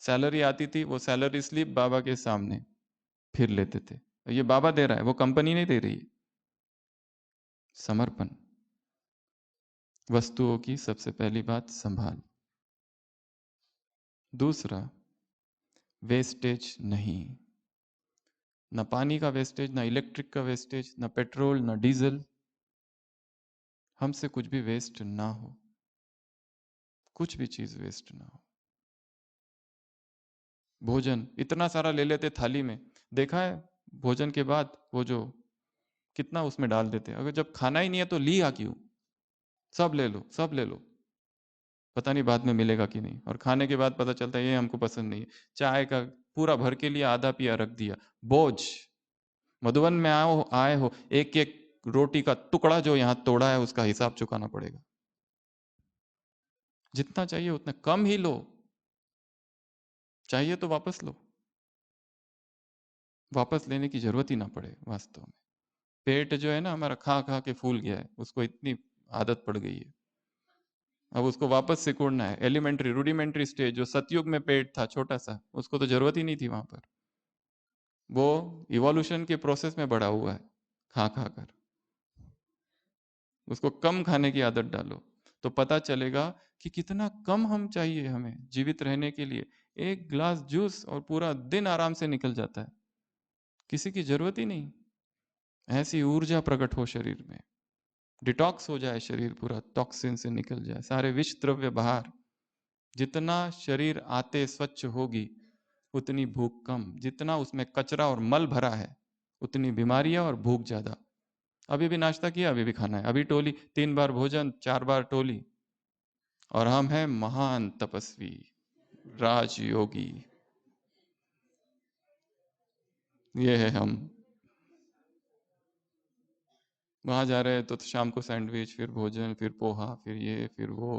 सैलरी आती थी, वो सैलरी स्लिप बाबा के सामने फिर लेते थे। ये बाबा दे रहा है, वो कंपनी नहीं दे रही है। समर्पण। वस्तुओं की सबसे पहली बात संभाल। दूसरा, वेस्टेज नहीं। न पानी का वेस्टेज, न इलेक्ट्रिक का वेस्टेज, न पेट्रोल, न डीजल। हमसे कुछ भी वेस्ट ना हो, कुछ भी चीज वेस्ट ना हो। भोजन इतना सारा ले लेते थाली में, देखा है भोजन के बाद वो जो कितना उसमें डाल देते, अगर जब खाना ही नहीं है तो लिया क्यों? सब ले लो, सब ले लो, पता नहीं बाद में मिलेगा कि नहीं, और खाने के बाद पता चलता है ये हमको पसंद नहीं है। चाय का पूरा भर के लिए आधा पिया रख दिया, बोझ। मधुबन में आओ, आए हो, एक एक रोटी का टुकड़ा जो यहाँ तोड़ा है उसका हिसाब चुकाना पड़ेगा। जितना चाहिए उतना कम ही लो, चाहिए तो वापस लो, वापस लेने की जरूरत ही ना पड़े वास्तव में। पेट जो है ना हमारा, खा खा के फूल गया है, उसको इतनी आदत पड़ गई है, अब उसको वापस सिकुड़ना है। एलिमेंट्री रूडिमेंट्री स्टेज जो सतयुग में पेट था छोटा सा, उसको तो जरूरत ही नहीं थी वहां पर, वो इवोल्यूशन के प्रोसेस में बढ़ा हुआ है खा खा कर। उसको कम खाने की आदत डालो तो पता चलेगा कि कितना कम हम चाहिए हमें जीवित रहने के लिए। एक ग्लास जूस और पूरा दिन आराम से निकल जाता है, किसी की जरूरत ही नहीं। ऐसी ऊर्जा प्रकट हो शरीर में, डिटॉक्स हो जाए शरीर, पूरा टॉक्सिन से निकल जाए, सारे विष द्रव्य बाहर। जितना शरीर आते स्वच्छ होगी उतनी भूख कम, जितना उसमें कचरा और मल भरा है उतनी बीमारियां और भूख ज्यादा। अभी भी नाश्ता किया, अभी भी खाना है, अभी टोली, 3 बार भोजन, 4 बार टोली, और हम हैं महान तपस्वी, राजयोगी। ये है हम। वहां जा रहे हैं तो शाम को सैंडविच, फिर भोजन, फिर पोहा, फिर ये फिर वो।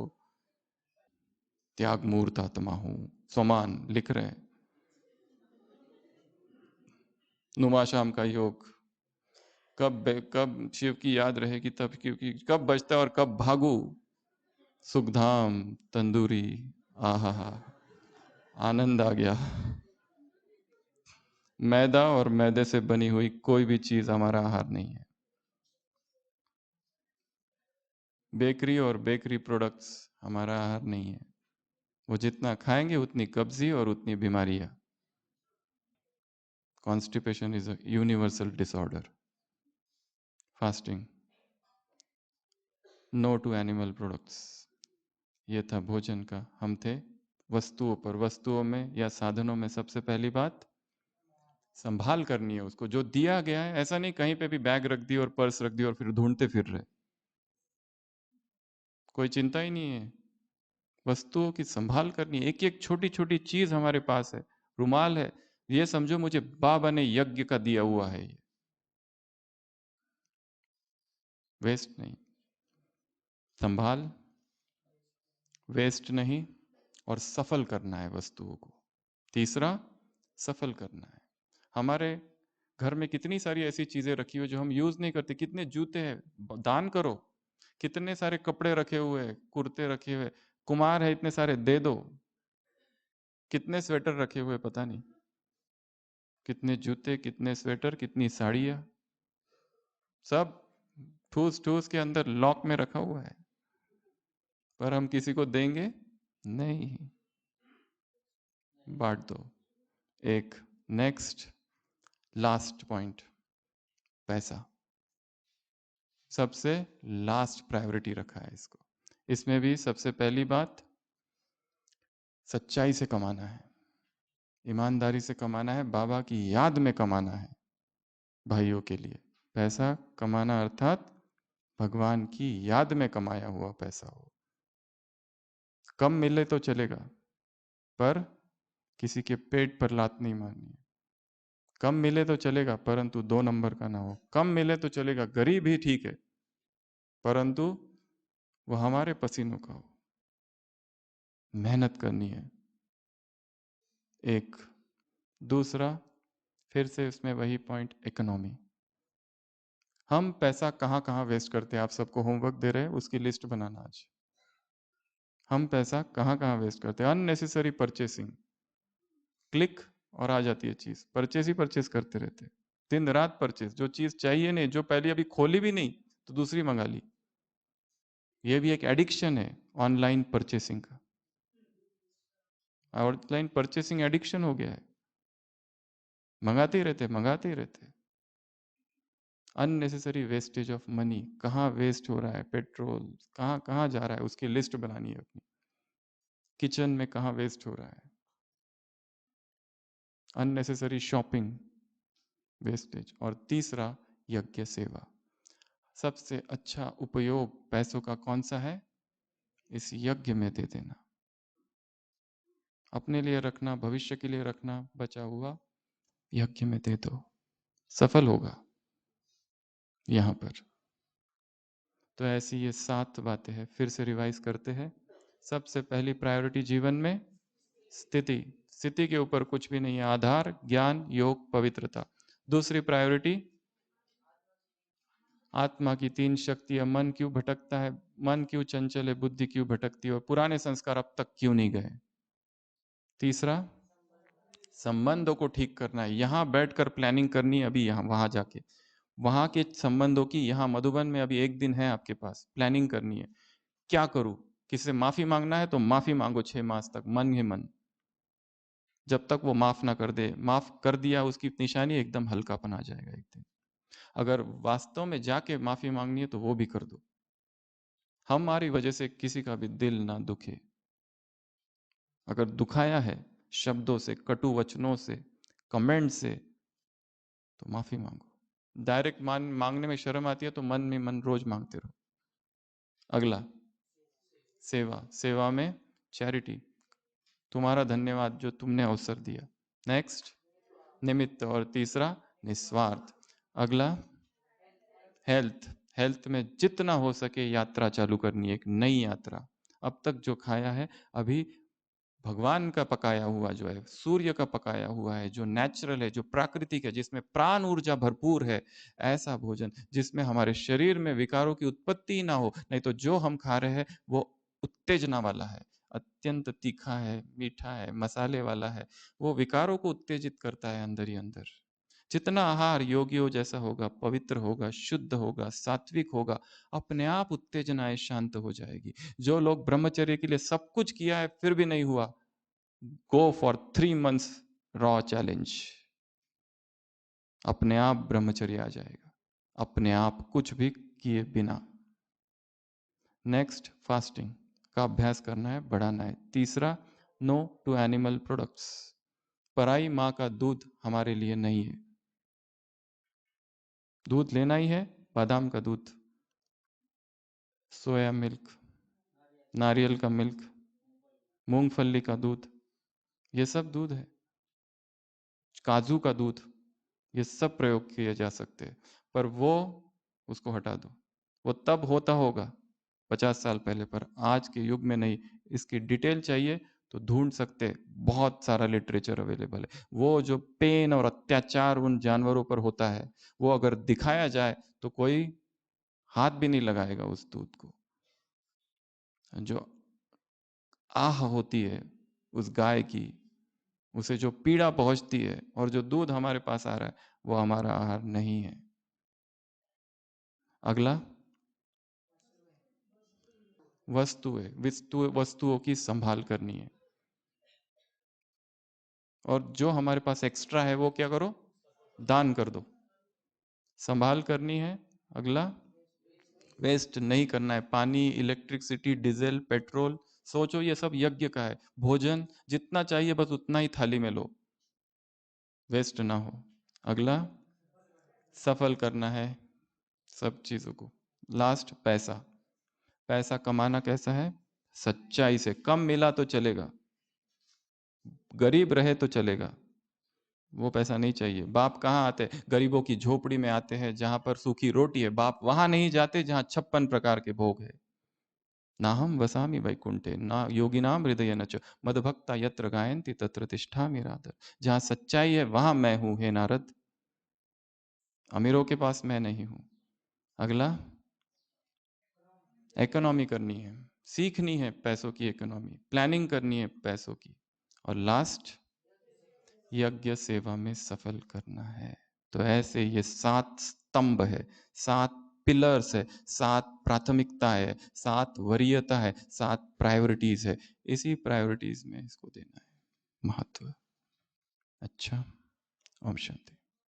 त्याग मूर्त आत्मा हूं, सोमान लिख रहे हैं। नुमा शाम का योग, कब शिव की याद रहेगी तब, क्योंकि कब बजता है और कब भागू। सुखधाम तंदूरी, आहा हा, आनंद आ गया। मैदा और मैदे से बनी हुई कोई भी चीज हमारा आहार नहीं है। बेकरी और बेकरी प्रोडक्ट्स हमारा आहार नहीं है। वो जितना खाएंगे उतनी कब्जी और उतनी बीमारियां। Constipation is a universal disorder. Fasting, no to animal products. ये था भोजन का। हम थे वस्तुओं पर। वस्तुओं में या साधनों में सबसे पहली बात संभाल करनी है उसको, जो दिया गया है। ऐसा नहीं कहीं पे भी बैग रख दी और पर्स रख दी और फिर ढूंढते फिर रहे, कोई चिंता ही नहीं है। वस्तुओं की संभाल करनी है। एक एक छोटी छोटी चीज हमारे पास है। रुमाल है, ये समझो मुझे बाबा ने यज्ञ का दिया हुआ है, ये वेस्ट नहीं। संभाल, वेस्ट नहीं, और सफल करना है वस्तुओं को। तीसरा, सफल करना है। हमारे घर में कितनी सारी ऐसी चीजें रखी हुई जो हम यूज नहीं करते। कितने जूते हैं, दान करो। कितने सारे कपड़े रखे हुए, कुर्ते रखे हुए, कुमार है इतने सारे दे दो। कितने स्वेटर रखे हुए पता नहीं, कितने जूते, कितने स्वेटर, कितनी साड़ियां, सब ठूस ठूस के अंदर लॉक में रखा हुआ है, पर हम किसी को देंगे नहीं, बांट दो। एक नेक्स्ट लास्ट पॉइंट, पैसा। सबसे लास्ट प्रायोरिटी रखा है इसको। इसमें भी सबसे पहली बात सच्चाई से कमाना है, ईमानदारी से कमाना है, बाबा की याद में कमाना है। भाइयों के लिए पैसा कमाना अर्थात भगवान की याद में कमाया हुआ पैसा हो। कम मिले तो चलेगा, पर किसी के पेट पर लात नहीं मारनी है। कम मिले तो चलेगा, परंतु 2 नंबर का ना हो। कम मिले तो चलेगा, गरीब ही ठीक है, परंतु वो हमारे पसीनों का हो। मेहनत करनी है। एक दूसरा, फिर से उसमें वही पॉइंट, इकोनॉमी। हम पैसा कहाँ कहाँ वेस्ट करते हैं, आप सबको होमवर्क दे रहे हैं, उसकी लिस्ट बनाना आज। हम पैसा कहाँ कहाँ वेस्ट करते हैं। अननेसेसरी परचेसिंग, क्लिक और आ जाती है चीज, परचेस ही परचेस करते रहते हैं। दिन रात परचेस, जो चीज चाहिए नहीं, जो पहले अभी खोली भी नहीं तो दूसरी मंगा ली। ये भी एक एडिक्शन है ऑनलाइन परचेसिंग का। ऑनलाइन परचेसिंग एडिक्शन हो गया है, मंगाते ही रहते, मंगाते ही रहते। अननेसेसरी वेस्टेज ऑफ मनी, कहाँ वेस्ट हो रहा है, पेट्रोल कहाँ कहाँ जा रहा है, उसकी लिस्ट बनानी है अपनी। किचन में कहाँ वेस्ट हो रहा है, अननेसेसरी शॉपिंग, वेस्टेज। और तीसरा, यज्ञ सेवा। सबसे अच्छा उपयोग पैसों का कौन सा है, इस यज्ञ में दे देना। अपने लिए रखना, भविष्य के लिए रखना, बचा हुआ यज्ञ में दे दो, सफल होगा यहां पर। तो ऐसी ये 7 बातें हैं, फिर से रिवाइज करते हैं। सबसे पहली प्रायोरिटी जीवन में स्थिति। स्थिति के ऊपर कुछ भी नहीं है, आधार ज्ञान योग पवित्रता। दूसरी प्रायोरिटी आत्मा की 3 शक्तियां। मन क्यों भटकता है, मन क्यों चंचल है, बुद्धि क्यों भटकती है, और पुराने संस्कार अब तक क्यों नहीं गए। तीसरा, संबंधों को ठीक करना है। यहां बैठकर प्लानिंग करनी है, अभी यहां वहां जाके वहां के संबंधों की। यहां मधुबन में अभी एक दिन है आपके पास, प्लानिंग करनी है। क्या करूं, किसी से माफी मांगना है तो माफी मांगो 6 मास तक, मन ही मन, जब तक वो माफ ना कर दे। माफ कर दिया उसकी निशानी, एकदम हल्कापन आ जाएगा एक दिन। अगर वास्तव में जाके माफी मांगनी है तो वो भी कर दो। हमारी वजह से किसी का भी दिल ना दुखे। अगर दुखाया है शब्दों से, कटु वचनों से, कमेंट से, तो माफी मांगो। डायरेक्ट मांगने में शर्म आती है तो मन में मन रोज मांगते रहो। अगला, सेवा। सेवा में चैरिटी, तुम्हारा धन्यवाद जो तुमने अवसर दिया। नेक्स्ट, निमित्त। और तीसरा, निस्वार्थ। अगला, हेल्थ। हेल्थ में जितना हो सके यात्रा चालू करनी है, एक नई यात्रा। अब तक जो खाया है, अभी भगवान का पकाया हुआ जो है, सूर्य का पकाया हुआ है, जो नेचुरल है, जो प्राकृतिक है, जिसमें प्राण ऊर्जा भरपूर है, ऐसा भोजन जिसमें हमारे शरीर में विकारों की उत्पत्ति ना हो। नहीं तो जो हम खा रहे हैं वो उत्तेजना वाला है, अत्यंत तीखा है, मीठा है, मसाले वाला है, वो विकारों को उत्तेजित करता है अंदर ही अंदर। जितना आहार योगियों जैसा होगा, पवित्र होगा, शुद्ध होगा, सात्विक होगा, अपने आप उत्तेजनाएं शांत हो जाएगी। जो लोग ब्रह्मचर्य के लिए सब कुछ किया है फिर भी नहीं हुआ, go for 3 months raw challenge, अपने आप ब्रह्मचर्य आ जाएगा, अपने आप कुछ भी किए बिना। नेक्स्ट, फास्टिंग का अभ्यास करना है, बढ़ाना है। तीसरा, नो टू एनिमल प्रोडक्ट्स, पराई माँ का दूध हमारे लिए नहीं है। दूध लेना ही है, बादाम का दूध, सोया मिल्क, नारियल का मिल्क, मूंगफली का दूध, ये सब दूध है, काजू का दूध, ये सब प्रयोग किए जा सकते हैं। पर वो, उसको हटा दो। वो तब होता होगा 50 साल पहले, पर आज के युग में नहीं। इसकी डिटेल चाहिए तो ढूंढ सकते, बहुत सारा लिटरेचर अवेलेबल है। वो जो पेन और अत्याचार उन जानवरों पर होता है, वो अगर दिखाया जाए तो कोई हाथ भी नहीं लगाएगा उस दूध को। जो आह होती है उस गाय की, उसे जो पीड़ा पहुंचती है, और जो दूध हमारे पास आ रहा है, वो हमारा आहार नहीं है। अगला, वस्तुओं की संभाल करनी है, और जो हमारे पास एक्स्ट्रा है वो क्या करो, दान कर दो। संभाल करनी है। अगला, वेस्ट नहीं करना है। पानी, इलेक्ट्रिसिटी, डीजल, पेट्रोल, सोचो ये सब यज्ञ का है। भोजन जितना चाहिए बस उतना ही थाली में लो, वेस्ट ना हो। अगला, सफल करना है सब चीजों को। लास्ट, पैसा। पैसा कमाना कैसा है, सच्चाई से। कम मिला तो चलेगा, गरीब रहे तो चलेगा, वो पैसा नहीं चाहिए। बाप कहाँ आते हैं, गरीबों की झोपड़ी में आते हैं, जहां पर सूखी रोटी है। बाप वहां नहीं जाते जहां 56 प्रकार के भोग है। ना हम वसामि वैकुंठे ना योगिनाम हृदय नच मदभक्ता यत्र गायन्ति तत्र तिष्ठामि राधर। जहां सच्चाई है वहां मैं हूं हे नारद, अमीरों के पास मैं नहीं हूं। अगला, इकोनॉमी करनी है, सीखनी है पैसों की इकोनॉमी, प्लानिंग करनी है पैसों की। और लास्ट, यज्ञ सेवा में सफल करना है। तो ऐसे ये 7 स्तंभ है, 7 पिलर्स है, 7 प्राथमिकता है, 7 वरीयता है, 7 प्रायोरिटीज है। इसी प्रायोरिटीज में इसको देना है महत्व। अच्छा, ओम शांति।